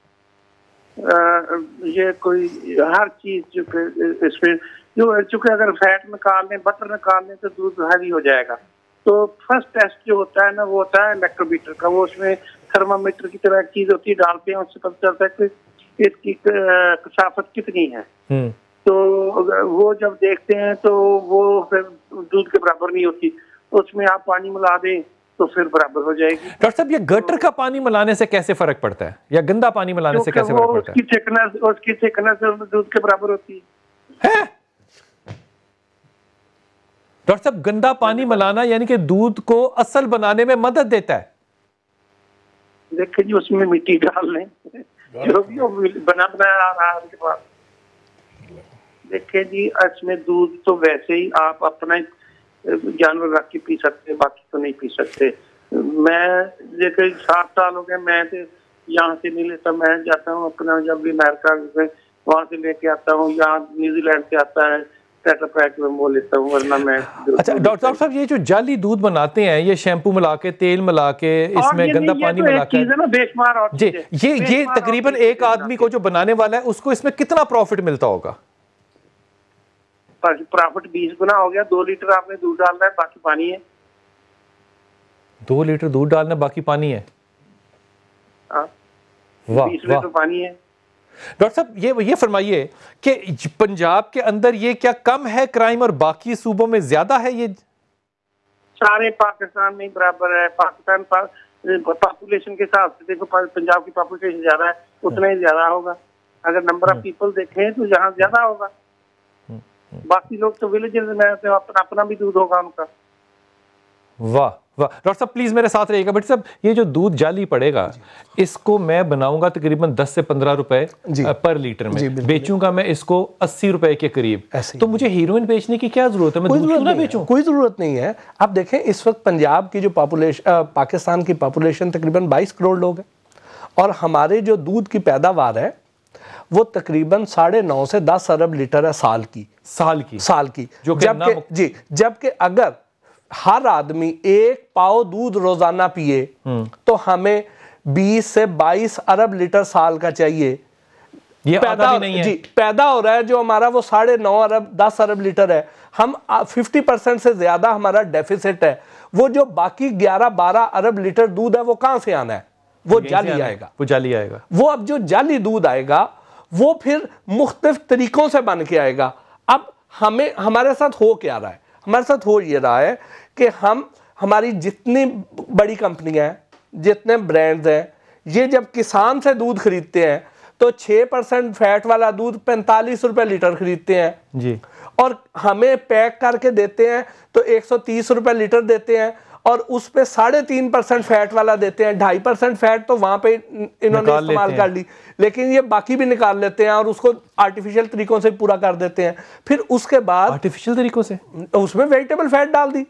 ये कोई हर चीज इसमें जो चूंकि अगर फैट निकाल लें, बटर निकाल लें तो दूध हैवी हो जाएगा। तो फर्स्ट टेस्ट जो होता है ना, वो होता है इलेक्ट्रोमीटर का, वो उसमें थर्मामीटर की तरह एक चीज होती है, डालते हैं, उससे पता चलता है कि इसकी कसाफत कितनी है। तो वो जब देखते हैं तो वो फिर दूध के बराबर नहीं होती, तो उसमें आप पानी मिला दें तो फिर बराबर हो जाएगी। डॉक्टर साहब ये गटर का पानी मिलाने से कैसे फर्क पड़ता है, या गंदा पानी मिलाने से कैसे फर्क पड़ता है? उसकी थिकनेस दूध के बराबर होती है। है? डॉक्टर साहब, गंदा पानी मिलाना यानी कि दूध को असल बनाने में मदद देता है? देखिए जी, उसमें मिट्टी डाल लें, जो भी वो बना बनाया आ रहा है उनके पास। देखिए जी, इसमें दूध तो वैसे ही आप अपना जानवर रख के पी सकते, बाकी तो नहीं पी सकते। मैं देखिए 7 साल हो गए, मैं तो यहाँ से नहीं लेता, मैं जाता हूँ अपना, जब भी अमेरिका वहाँ से लेके आता हूँ, यहाँ न्यूजीलैंड से आता है पैक में वो लेता हूँ, वरना मैं। अच्छा डॉक्टर साहब, ये जो जाली दूध बनाते हैं, ये शैम्पू मिला के, तेल मिला के, इसमें गंदा पानी मिला के, बेशुमार और जी, ये तकरीबन एक आदमी को जो बनाने वाला है उसको इसमें कितना प्रॉफिट मिलता होगा? प्रॉफिट 20 गुना हो गया। 2 लीटर आपने दूध डालना है, बाकी पानी है। 2 लीटर दूध डालना, बाकी पानी है? हाँ, 20 वाह, लीटर पानी है। डॉक्टर साहब, ये फरमाइए कि पंजाब के अंदर ये क्या कम है क्राइम और बाकी सूबों में ज्यादा है? ये सारे पाकिस्तान में बराबर है। पाकिस्तान पॉपुलेशन के हिसाब से देखो, पंजाब की पॉपुलेशन ज्यादा है, उतना ही ज्यादा होगा। अगर नंबर ऑफ पीपल देखें तो यहाँ ज्यादा होगा। बाकी लोग तो विलेजेस में अपना भी दूध होगा उनका। वाह वाह। डॉक्टर साहब प्लीज मेरे साथ रहिएगा। बट साहब, ये जो दूध जाली पड़ेगा, इसको मैं बनाऊंगा तकरीबन 10 से 15 रुपए पर लीटर में, बेचूंगा मैं इसको 80 रुपए के करीब। तो मुझे हीरोइन बेचने की क्या जरूरत है? मैं दूध क्यों ना बेचूं? कोई जरूरत नहीं है। आप देखें, इस वक्त पंजाब की जो पॉपुलेशन, पाकिस्तान की पॉपुलेशन तकरीबन 22 करोड़ लोग है, और हमारे जो दूध की पैदावार है वो तकरीबन 9.5 से 10 अरब लीटर है साल की। जबकि अगर हर आदमी 1 पाव दूध रोजाना पिए तो हमें 20 से 22 अरब लीटर साल का चाहिए। ये पैदा भी नहीं है। जी, पैदा हो रहा है जो हमारा वो 9.5 अरब 10 अरब लीटर है। हम 50% से ज्यादा हमारा डेफिसिट है। वो जो बाकी 11-12 अरब लीटर दूध है वो कहां से आना है? वो जाली आएगा। वो अब जो जाली दूध आएगा वो फिर मुख्तलिफ तरीकों से बन के आएगा। अब हमारे साथ हो क्या रहा है? हमारे साथ हो ये रहा है कि हमारी जितनी बड़ी कंपनियां हैं, जितने ब्रांड्स हैं, ये जब किसान से दूध खरीदते हैं तो 6% फैट वाला दूध 45 रुपए लीटर खरीदते हैं जी, और हमें पैक करके देते हैं तो 130 रुपए लीटर देते हैं, और उस पे 3.5% फैट वाला देते हैं। 2.5% फैट तो वहां पे इन्होंने इस्तेमाल कर ली, लेकिन ये बाकी भी निकाल लेते हैं और उसको आर्टिफिशियल तरीकों से पूरा कर देते हैं। फिर उसके बाद आर्टिफिशियल तरीकों से उसमें वेजिटेबल फैट डाल दी,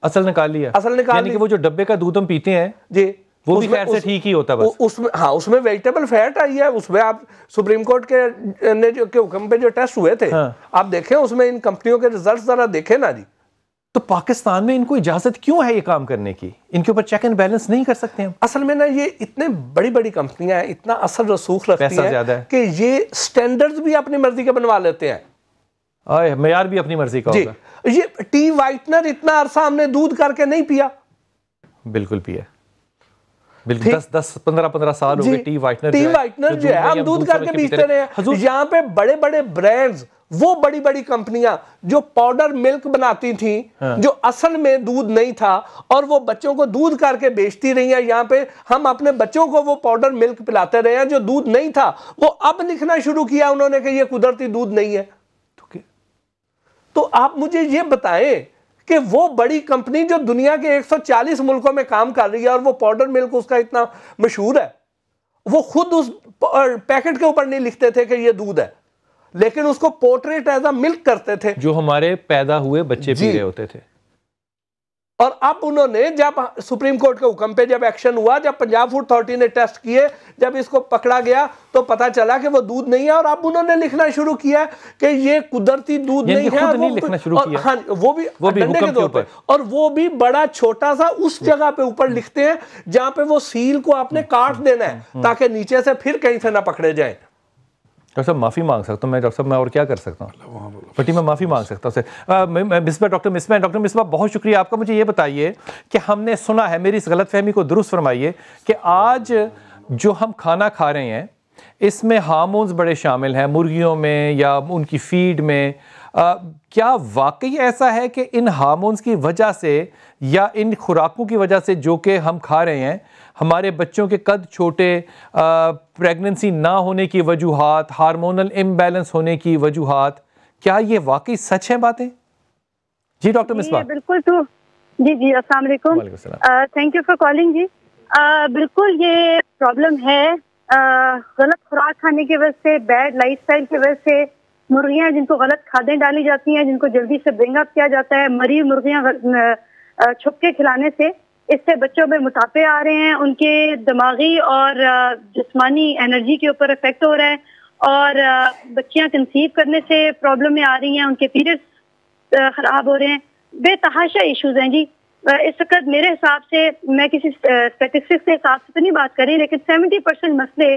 असल निकाल लिया। यानी कि वो जो डब्बे का दूध हम पीते हैं जी, वो भी खैर से ठीक ही होता है, बस उसमें वेजिटेबल फैट आई है। उसमें आप सुप्रीम कोर्ट के हुक्म पे जो टेस्ट हुए थे, आप देखें उसमें इन कंपनियों के रिजल्ट जरा देखें ना जी। तो पाकिस्तान में इनको इजाजत क्यों है ये काम करने की? इनके ऊपर चेक एंड बैलेंस नहीं कर सकते हम? असल में ना, ये इतने बड़ी बड़ी कंपनियां हैं, इतना असर रसूख रखती हैं कि ये स्टैंडर्ड्स भी अपनी मर्जी के बनवा लेते हैं। मेयार भी अपनी मर्जी का होगा। ये टी वाइटनर इतना अरसा हमने दूध करके नहीं पिया। बिल्कुल पिया, बिल्कुल 10-15 साल हो गए। टी वाइटनर जो है हम दूध करके पीते रहे हैं। यहाँ पे बड़े बड़े ब्रांड्स, वो बड़ी बड़ी कंपनियां जो पाउडर मिल्क बनाती थी, जो असल में दूध नहीं था, और वो बच्चों को दूध करके बेचती रही हैं। यहाँ पे हम अपने बच्चों को वो पाउडर मिल्क पिलाते रहे हैं जो दूध नहीं था। वो अब लिखना शुरू किया उन्होंने कि ये कुदरती दूध नहीं है। तो आप मुझे ये बताएं कि वो बड़ी कंपनी जो दुनिया के 140 मुल्कों में काम कर रही है, और वो पाउडर मिल्क उसका इतना मशहूर है, वो खुद उस पैकेट के ऊपर नहीं लिखते थे कि ये दूध है, लेकिन उसको पोर्ट्रेट एज अ मिल्क करते थे, जो हमारे पैदा हुए बच्चे पी रहे होते थे। और अब उन्होंने जब सुप्रीम कोर्ट के हुक्म पे जब एक्शन हुआ, जब पंजाब फूड अथॉरिटी ने टेस्ट किए, जब इसको पकड़ा गया तो पता चला कि वो दूध नहीं है, और अब उन्होंने लिखना शुरू किया कि ये कुदरती दूध नहीं है। नहीं लिखना शुरू किया। हाँ, वो भी डंडे के तौर पे, और वो भी बड़ा छोटा सा उस जगह पे ऊपर लिखते हैं जहां पे वो सील को आपने काट देना है ताकि नीचे से फिर कहीं से ना पकड़े जाए। डॉक्टर साहब माफ़ी मांग सकता हूँ मैं? डॉक्टर साहब मैं और क्या कर सकता हूँ? बटी मैं माफ़ी मांग सकता हूँ। डॉक्टर मिसबा बहुत शुक्रिया आपका। मुझे ये बताइए कि हमने सुना है, मेरी इस गलतफहमी को दुरुस्त फरमाइए, कि आज जो हम खाना खा रहे हैं इसमें हार्मोन्स बड़े शामिल हैं, मुर्गियों में या उनकी फीड में। क्या वाकई ऐसा है कि इन हार्मोन्स की वजह से या इन खुराकों की वजह से जो कि हम खा रहे हैं, हमारे बच्चों के कद छोटे, प्रेगनेंसी ना होने की वजूहात, हार्मोनल इम्बैलेंस होने की वजूहात, क्या ये वाकई सच है बातें? जी डॉक्टर मिसबा। बिल्कुल। तो जी अस्सलाम वालेकुम, थैंक यू फॉर कॉलिंग जी। बिल्कुल ये प्रॉब्लम है, गलत खुराक खाने की वजह से, बैड लाइफस्टाइल की वजह से, मुर्गियां जिनको गलत खादें डाली जाती हैं, जिनको जल्दी से ब्रिंग अप किया जाता है, मरी मुर्गियां छुप के खिलाने से, इससे बच्चों में मोटापे आ रहे हैं, उनके दिमागी और जिस्मानी एनर्जी के ऊपर इफेक्ट हो रहा है, और बच्चियां कंसीव करने से प्रॉब्लम में आ रही हैं, उनके पीरियड्स खराब हो रहे हैं। बेतहाशा इश्यूज हैं जी। इस वक्त मेरे हिसाब से, मैं किसी स्टैटिस्टिक्स के हिसाब से तो नहीं बात कर रही, लेकिन 70% मसले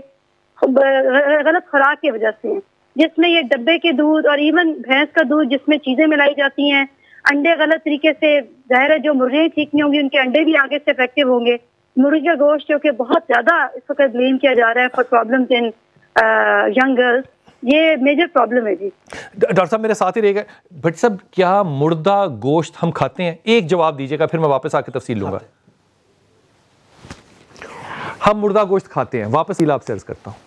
गलत खुराक की वजह से हैं, जिसमें ये डब्बे के दूध और इवन भैंस का दूध जिसमें चीजें मिलाई जाती हैं, अंडे गलत तरीके से, जाहिर है जो मुर्गियां ठीक नहीं होंगी उनके अंडे भी आगे से इफेक्टिव होंगे। मुर्गी का गोश्त जो कि बहुत ज्यादा इस वक्त ब्लेम किया जा रहा है for problems in young girls, ये मेजर प्रॉब्लम है जी। डॉक्टर साहब मेरे साथ ही रहेगा। भट्ट साहब, क्या मुर्दा गोश्त हम खाते हैं? एक जवाब दीजिएगा, फिर मैं वापस आके तफसील लूंगा। हम मुर्दा गोश्त खाते हैं, वापस आपसे अर्ज करता हूं।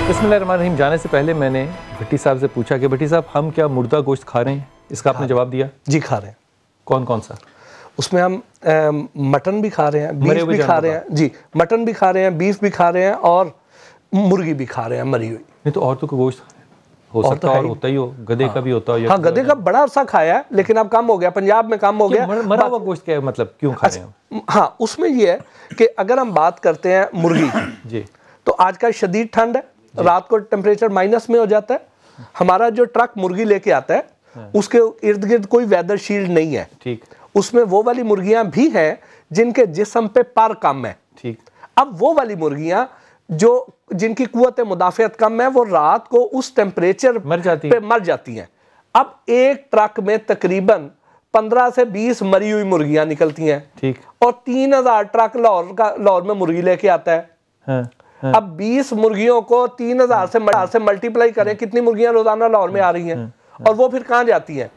बिस्मिल्लाहिर्रहमानिर्रहीम। जाने से पहले मैंने भट्टी साहब से पूछा कि भट्टी साहब, हम क्या मुर्दा गोश्त खा रहे हैं? इसका आपने जवाब दिया जी, खा रहे हैं। कौन कौन सा? उसमें हम मटन भी खा रहे हैं, बीफ भी खा रहे हैं जी, मटन भी खा रहे हैं, बीफ भी खा रहे हैं, और मुर्गी भी खा रहे हैं मरी हुई। नहीं तो औरतों का गोश्त हो सकता है और होता ही हो, गधे का भी होता हो। हाँ, गधे का बड़ा अरसा खाया है, लेकिन अब कम हो गया, पंजाब में कम हो गया। मरा हुआ गोश्त क्या है, मतलब क्यों खा रहे हैं? हाँ, उसमें ये है कि अगर हम बात करते हैं मुर्गी जी, तो आजकल शदीद ठंड है, रात को टेम्परेचर माइनस में हो जाता है। हमारा जो ट्रक मुर्गी लेके आता है उसके इर्द गिर्द कोई वेदर शील्ड नहीं है, ठीक। उसमें वो वाली मुर्गियां भी हैं जिनके जिस्म पे पर कम है, ठीक। अब वो वाली मुर्गियां जो जिनकी कुव्वत मुदाफियत कम है, वो रात को उस टेम्परेचर पे मर जाती हैं। अब एक ट्रक में तकरीबन 15 से 20 मरी हुई मुर्गियां निकलती हैं, ठीक, और 3000 ट्रक लाहौर में मुर्गी लेके आता है। हाँ। अब 20 मुर्गियों को 3000 से मल्टीप्लाई करें, कितनी मुर्गियां रोजाना लाहौर में आ रही हैं, और वो फिर कहाँ जाती हैं?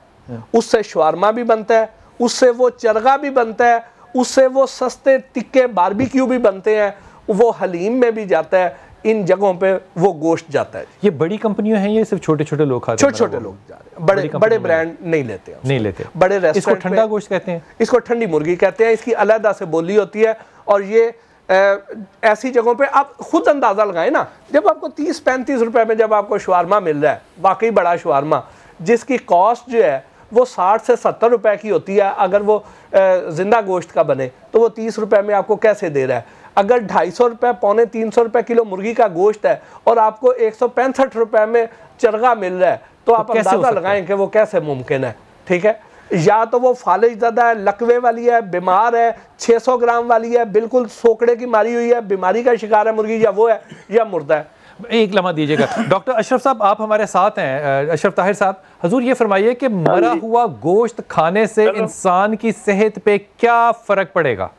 उससे शवारमा भी बनता है, उससे वो चरगा भी बनता है, उससे वो सस्ते टिक्के बारबेक्यू भी बनते हैं, वो हलीम में भी जाता है, इन जगहों पे वो गोश्त जाता है। ये बड़ी कंपनियां हैं, ये सिर्फ छोटे छोटे लोग खाते हैं? छोटे छोटे लोग जा रहे हैं, बड़े ब्रांड नहीं लेते हैं, नहीं लेते। बड़े रेस्टोरेंट इसको ठंडा गोश्त कहते हैं, इसको ठंडी मुर्गी कहते हैं, इसकी अलहदा से बोली होती है। और ये ऐसी जगहों पे आप खुद अंदाज़ा लगाएं ना, जब आपको 30-35 रुपए में जब आपको शवारमा मिल रहा है, वाकई बड़ा शवारमा, जिसकी कॉस्ट जो है वो 60 से 70 रुपए की होती है, अगर वो जिंदा गोश्त का बने तो वो 30 रुपए में आपको कैसे दे रहा है? अगर 250 रुपए, 250 रुपए किलो मुर्गी का गोश्त है और आपको 165 रुपए में चरगा मिल रहा है, तो आप अंदाज़ा लगाएं कि वो कैसे मुमकिन है। ठीक है, या तो वो फालिज ज़्यादा है, लकवे वाली है, बीमार है, 600 ग्राम वाली है, बिल्कुल सोकड़े की मारी हुई है, बीमारी का शिकार है मुर्गी, या वो है या मुर्दा है। एक लम्हा दीजिएगा। डॉक्टर अशरफ साहब आप हमारे साथ हैं। अशरफ ताहिर साहब, हजूर ये फरमाइए कि मरा हुआ गोश्त खाने से इंसान की सेहत पे क्या फर्क पड़ेगा?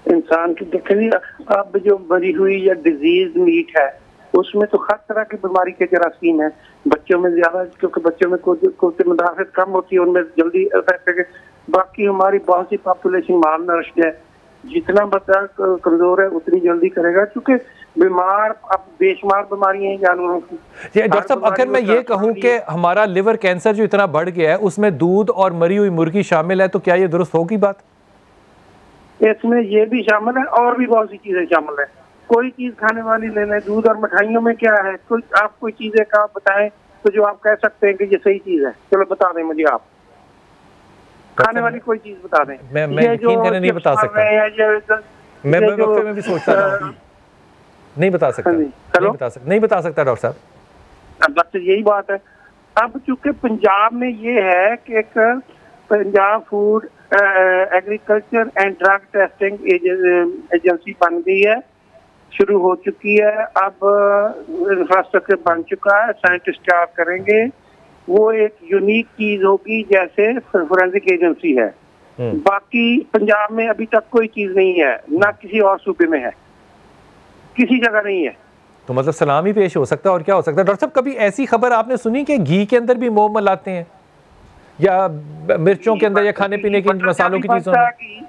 इंसान की देखिए, अब जो मरी हुई या डिजीज मीट है उसमें तो हर तरह की बीमारी के जरासीम है। बच्चों में ज्यादा, क्योंकि बच्चों में कुछ मुदाफियत कम होती है, उनमें जल्दी इफेक्ट है। बाकी हमारी बहुत सी पॉपुलेशन माल नरिश्ड है, जितना बच्चा कमजोर है उतनी जल्दी करेगा, क्योंकि बीमार अब बेशुमार बीमारियां हैं जानवरों की। डॉक्टर साहब, अगर मैं ये कहूँ कि हमारा लिवर कैंसर जो इतना बढ़ गया है उसमें दूध और मरी हुई मुर्गी शामिल है, तो क्या ये दुरुस्त होगी बात? इसमें ये भी शामिल है और भी बहुत सी चीजें शामिल है। कोई चीज खाने वाली ले लें, दूध और मिठाइयों में क्या है, कोई आप कोई चीजें का बताएं तो जो आप कह सकते हैं कि ये सही चीज है, चलो बता दें मुझे, आप खाने वाली कोई चीज बता दें। मैं यकीन करने नहीं बता सकता, मैं वक्त में भी सोचता हूं, नहीं बता सकता, नहीं बता सकता डॉक्टर साहब। बस यही बात है। अब चूंकि पंजाब में ये है कि एक Punjab food agriculture and drug testing agency बन गई है, शुरू हो चुकी है, अब इंफ्रास्ट्रक्चर बन चुका है, साइंटिस्ट क्या करेंगे, वो एक यूनिक चीज होगी जैसे फोरेंसिक एजेंसी है। बाकी पंजाब में अभी तक कोई चीज नहीं है, ना किसी और सूबे में है, किसी जगह नहीं है। तो मतलब सलाम ही पेश हो सकता है और क्या हो सकता है। डॉक्टर साहब कभी ऐसी खबर आपने सुनी कि घी के अंदर भी मोम मिलाते हैं या मिर्चों के अंदर या खाने पीने के मसालों की चीजों में?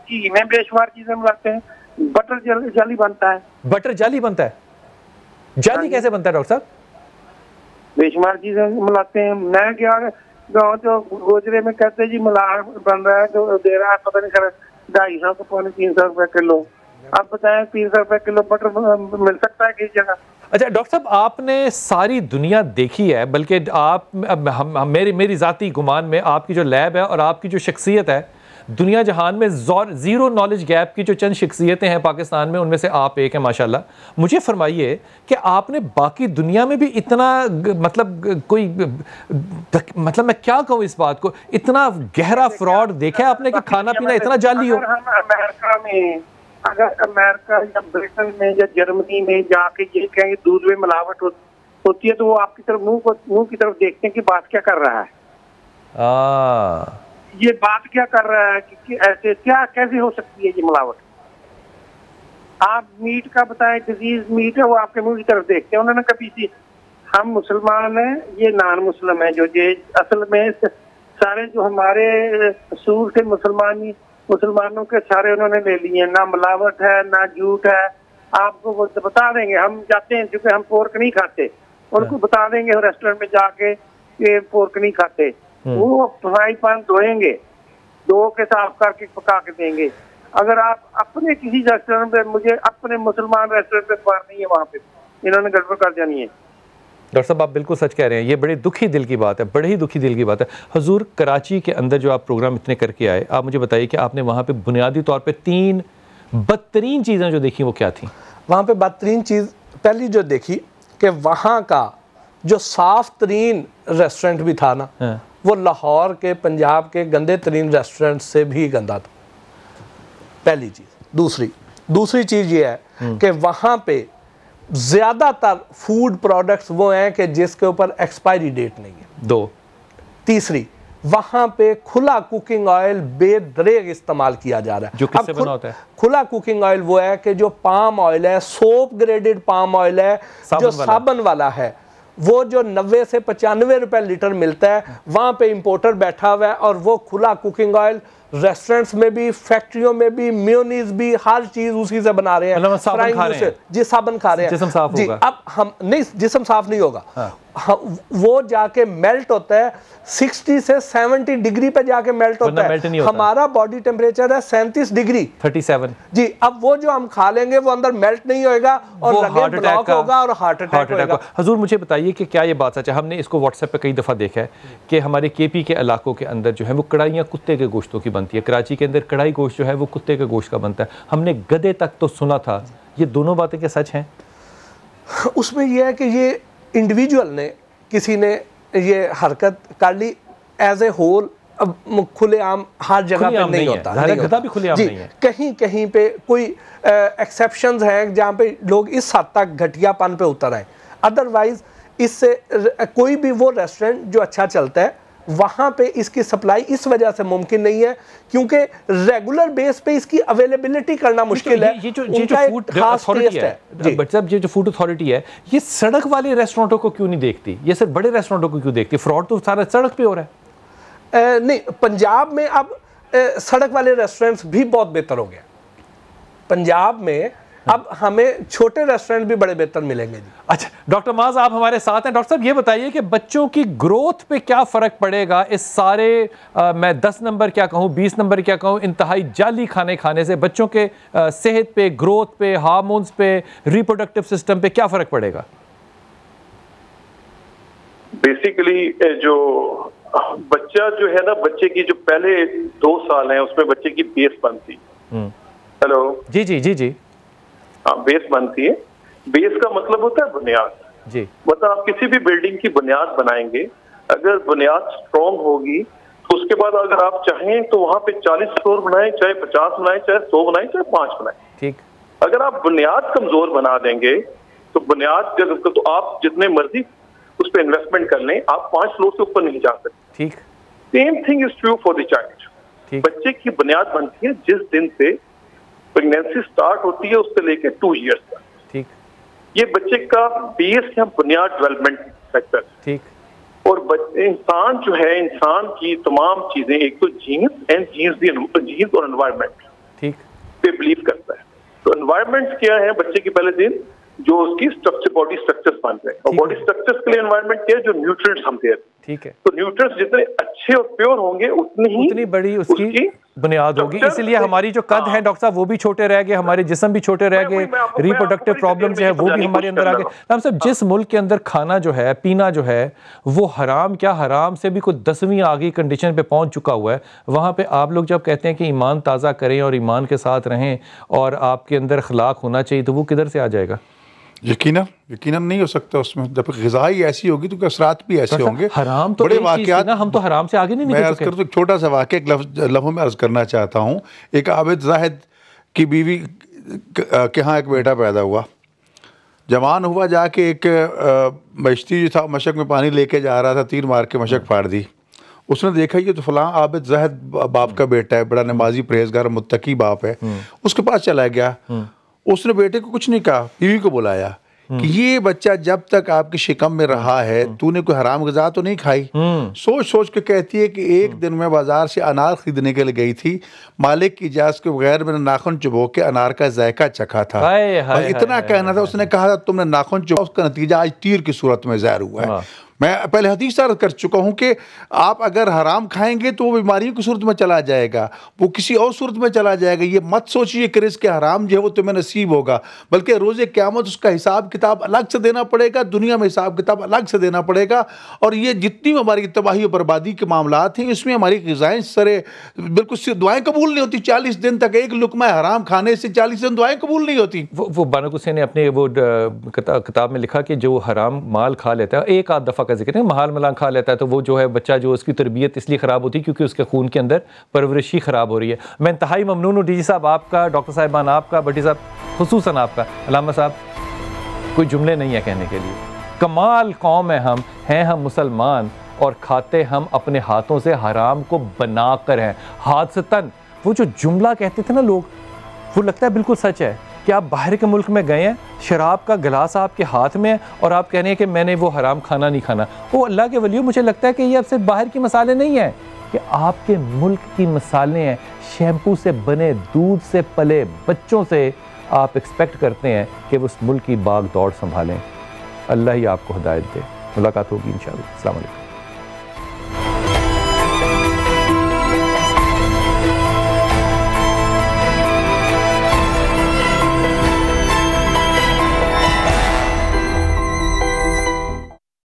घी में बेशुमार चीजें मिलाते हैं, बटर जाली बनता है। बटर जाली बनता है? जाली कैसे बनता है डॉक्टर साहब? बेशुमार चीजें मिलाते हैं। मैं क्या गाँव जो गोजरे में कहते हैं जी मिला बन रहा है, जो दे रहा है पता नहीं कर 250 से पौने 300 रुपए किलो। आप बताएं 300 रुपए किलो बटर मिल सकता है किस जगह? अच्छा डॉक्टर साहब आपने सारी दुनिया देखी है, बल्कि आप मेरी ज़ाती गुमान में आपकी जो लैब है और आपकी जो शख्सियत है दुनिया जहान में ज़ीरो नॉलेज गैप की जो चंद शख्सियतें हैं पाकिस्तान में उनमें से आप एक हैं माशाल्लाह। मुझे फरमाइए कि आपने बाकी दुनिया में भी इतना मतलब कोई मतलब मैं क्या कहूँ इस बात को, इतना गहरा फ्रॉड देखा है आपने कि खाना पीना इतना जाली हो? अमेरिका में, अगर अमेरिका या ब्रिटेन में या जर्मनी में जाके ये कहेंगे दूध में मिलावट होती है तो वो आपकी तरफ मुंह की तरफ देखते हैं कि बात क्या कर रहा है। ये बात क्या कर रहा है कि ऐसे क्या कैसे हो सकती है ये मिलावट? आप मीट का बताएं, डिजीज मीट है वो आपके मुंह की तरफ देखते हैं। उन्होंने कभी सी हम मुसलमान हैं, ये नान मुस्लिम है, जो ये असल में सारे जो हमारे असूल थे मुसलमानों के सारे उन्होंने ले लिए। ना मिलावट है ना झूठ है, आपको वो बता देंगे। हम जाते हैं क्योंकि हम पोर्क नहीं खाते, उनको बता देंगे रेस्टोरेंट में जाके ये पोर्क नहीं खाते, वो फ्राई पैन धोएंगे, धो के साफ करके पका के देंगे। अगर आप अपने किसी रेस्टोरेंट पे, मुझे अपने मुसलमान रेस्टोरेंट पे बार नहीं है, वहाँ पे इन्होंने गड़बड़ कर जानी है। डॉक्टर साहब आप बिल्कुल सच कह रहे हैं, ये बड़ी दुखी दिल की बात है, बड़ी ही दुखी दिल की बात है। हुजूर कराची के अंदर जो आप प्रोग्राम इतने करके आए, आप मुझे बताइए कि आपने वहाँ पे बुनियादी तौर पे 3 बदतरीन चीज़ें जो देखी वो क्या थी? वहाँ पे बदतरीन चीज़ पहली जो देखी कि वहाँ का जो साफ तरीन रेस्टोरेंट भी था ना, वो लाहौर के पंजाब के गंदे तरीन रेस्टोरेंट से भी गंदा था, पहली चीज़। दूसरी चीज़ ये है कि वहाँ पे ज़्यादातर फूड प्रोडक्ट्स वो हैं कि जिसके ऊपर एक्सपायरी डेट नहीं है। 2 तीसरी, वहाँ पे खुला कुकिंग ऑयल बेदरेग इस्तेमाल किया जा रहा है। जो किससे बना होता है? खुला कुकिंग ऑयल वो है कि जो पाम ऑयल है, सोप ग्रेडेड पाम ऑयल है, जो साबुन वाला है, वो जो 90 से 95 रुपए लीटर मिलता है, वहाँ पे इंपोर्टर बैठा हुआ है और वो खुला कुकिंग ऑयल रेस्टोरेंट्स में भी, फैक्ट्रियों में भी, मेयोनीज भी, हर चीज उसी से बना रहे हैं। मतलब साबुन खा रहे हैं। जी साबुन खा रहे हैं, जिस्म साफ होगा। अब हम नहीं, जिस्म साफ नहीं होगा। वो जाके मेल्ट होता है 60 से 70 डिग्री पे जाके मेल्ट होता है। हमारा बॉडी टेम्परेचर है 37 डिग्री 37 जी। अब वो जो हम खा लेंगे वो अंदर मेल्ट नहीं होगा और ब्लॉक होगा और हार्ट अटैक होगा। हुजूर मुझे बताइए कि क्या ये बात सच है? हमने इसको व्हाट्सएप पे कई दफ़ा देखा है कि हमारे केपी के इलाकों के अंदर जो है वो कढ़ाइयाँ कुत्ते के गोश्तों की बनती है। कराची के अंदर कढ़ाई गोश्त जो है वो कुत्ते के गोश्त का बनता है। हमने गधे तक तो सुना था, ये दोनों बातें क्या सच हैं? उसमें यह है कि ये इंडिविजुअल ने, किसी ने ये हरकत कर ली, एज ए होल अब खुलेआम हर जगह पे नहीं होता, गधा भी खुलेआम नहीं है। कहीं कहीं पे कोई एक्सेप्शंस हैं जहाँ पे लोग इस हद तक घटियापन पे उतर आए। अदरवाइज इससे कोई भी वो रेस्टोरेंट जो अच्छा चलता है वहाँ पे इसकी सप्लाई इस वजह से मुमकिन नहीं है क्योंकि रेगुलर बेस पे इसकी अवेलेबिलिटी करना मुश्किल है। ये जो फूड अथॉरिटी है, मतलब ये जो फूड अथॉरिटी है, ये सड़क वाले रेस्टोरेंटों को क्यों नहीं देखती? ये सिर्फ बड़े रेस्टोरेंटों को क्यों देखती? फ्रॉड तो सारा सड़क पे हो रहा है। नहीं, पंजाब में अब सड़क वाले रेस्टोरेंट्स भी बहुत बेहतर हो गए। पंजाब में अब हमें छोटे रेस्टोरेंट भी बड़े बेहतर मिलेंगे जी। अच्छा डॉक्टर माज आप हमारे साथ हैं। डॉक्टर साहब ये बताइए कि बच्चों की ग्रोथ पे क्या फ़र्क पड़ेगा इस सारे मैं 10 नंबर क्या कहूँ 20 नंबर क्या कहूँ इंतहाई जाली खाने से बच्चों के सेहत पे, ग्रोथ पे, हार्मोन्स पे, रिप्रोडक्टिव सिस्टम पे क्या फ़र्क पड़ेगा? बेसिकली जो बच्चा जो है ना, बच्चे की जो पहले 2 साल हैं उसमें बच्चे की बेस बनती। हेलो जी जी जी जी बेस बनती है। बेस का मतलब होता है बुनियाद जी। मतलब आप किसी भी बिल्डिंग की बुनियाद बनाएंगे, अगर बुनियाद स्ट्रॉन्ग होगी तो उसके बाद अगर आप चाहें तो वहां पे 40 फ्लोर बनाएं, चाहे 50 बनाएं, चाहे 100 बनाएं, चाहे 5 बनाएं। ठीक। अगर आप बुनियाद कमजोर बना देंगे तो बुनियाद तो आप जितने मर्जी उस पर इन्वेस्टमेंट कर लें, आप 5 फ्लोर से ऊपर नहीं जा सकते। ठीक। Same thing is true for the child. बच्चे की बुनियाद बनती है जिस दिन से प्रेगनेंसी स्टार्ट होती है उससे लेके 2 ईयर्स तक। ठीक। ये बच्चे का बेस या बुनियाद डेवलपमेंट सेक्टर। ठीक। और इंसान जो है, इंसान की तमाम चीजें, एक तो जीन्स एंड जीन्स और एनवायरनमेंट, ठीक, पे बिलीव करता है। तो एनवायरनमेंट क्या है बच्चे के पहले दिन, जो उसकी स्ट्रक्चर, बॉडी स्ट्रक्चर्स बन रहे हैं, और बॉडी स्ट्रक्चर्स के लिए एनवायरनमेंट क्या है, जो न्यूट्रिएंट्स हम दे रहे हैं। ठीक है। तो न्यूट्रिएंट्स जितने अच्छे और प्योर होंगे उतनी बड़ी उसकी बुनियाद होगी। इसीलिए हमारी जो कद है डॉक्टर साहब वो भी छोटे रह गए, हमारे जिस्म भी छोटे रह गए, रिप्रोडक्टिव प्रॉब्लम जो है वो भी हमारे अंदर आ गए। हम सब जिस मुल्क के अंदर खाना जो है, पीना जो है, वो हराम, क्या हराम से भी कोई 10वीं आगे कंडीशन पे पहुंच चुका हुआ है, वहाँ पे आप लोग जब कहते हैं कि ईमान ताज़ा करें और ईमान के साथ रहें और आपके अंदर अखलाक होना चाहिए, तो वो किधर से आ जाएगा? यकीनन नहीं हो सकता उसमें। जब ग़िज़ा ही ऐसी होगी तो असरात भी ऐसे होंगे। हराम तो बड़े वाक़यात, हम तो हराम से आगे नहीं निकल सकते। मैं एक छोटा सा वाक़या लम्हों में अर्ज़ करना चाहता हूँ। एक आबिद ज़ाहिद की बीवी के यहाँ एक बेटा पैदा हुआ, जवान हुआ, जाके एक मश्ती जो था मशक में पानी लेके जा रहा था, तीर मार के मशक फाड़ दी। उसने देखा ये तो फलां आबिद ज़ाहिद बाप का बेटा है, बड़ा नमाजी परहेज़गार मुत्तकी बाप है। उसके पास चला गया, उसने बेटे को कुछ नहीं कहा, बीवी को बुलाया कि ये बच्चा जब तक आपकी शिकम में रहा है तूने कोई हराम ग़िज़ा तो नहीं खाई? सोच सोच के कहती है कि एक दिन मैं बाजार से अनार खरीदने के लिए गई थी, मालिक की इजाज़त के बगैर मैंने नाखून चुबो के अनार का जायका चखा था। इतना कहना था, उसने कहा था तुमने नाखून चुबा, उसका नतीजा आज तीर की सूरत में ज़ाहिर हुआ है। मैं पहले हदीस अर्ज़ कर चुका हूँ कि आप अगर हराम खाएंगे तो वो बीमारियों की सूरत में चला जाएगा, वो किसी और सूरत में चला जाएगा। ये मत सोचिए कि रिज़्क़ हराम जो है वो तुम्हें नसीब होगा, बल्कि रोज़े क़यामत उसका हिसाब किताब अलग से देना पड़ेगा, दुनिया में हिसाब किताब अलग से देना पड़ेगा। और ये जितनी हमारी तबाही और बर्बादी के मामलात हैं, इसमें हमारी ग़िज़ाएँ सरे बिल्कुल सिर्फ दुआएँ कबूल नहीं होती। 40 दिन तक एक लुक़मा हराम खाने से 40 दिन दुआएँ कबूल नहीं होती। वो बानक हुसैन ने अपने वो किताब में लिखा कि जो हराम माल खा लेता है, एक आध दफ़ा का जिक्र है, महाल मलांग खा लेता है, तो वो जो है बच्चा जो उसकी तरबियत इसलिए ख़राब होती है क्योंकि उसके खून के अंदर परवरिश ही ख़राब हो रही है। मैं इंतहाई ममनून हूँ डीजी साहब आपका, डॉक्टर साहिबान आपका, भट्टी साहब खुसूसन आपका। अल्लामा साहब कोई जुमले नहीं है कहने के लिए। कमाल कौम है हम, हैं हम मुसलमान और खाते हम अपने हाथों से हराम को बना कर हैं, हाथ से तन। वो जो जुमला कहते थे ना लोग, वो लगता है बिल्कुल सच है कि आप बाहर के मुल्क में गए हैं, शराब का गिलास आपके हाथ में है और आप कह रहे हैं कि मैंने वो हराम खाना नहीं खाना। वो अल्लाह के वलियों, मुझे लगता है कि ये अब सिर्फ बाहर की मसाले नहीं हैं, कि आपके मुल्क की मसाले हैं। शैम्पू से बने, दूध से पले बच्चों से आप एक्सपेक्ट करते हैं कि वो उस मुल्क की बाग दौड़ संभालें। अल्लाह ही आपको हिदायत दे। मुलाकात होगी इंशाअल्लाह। अस्सलाम वालेकुम।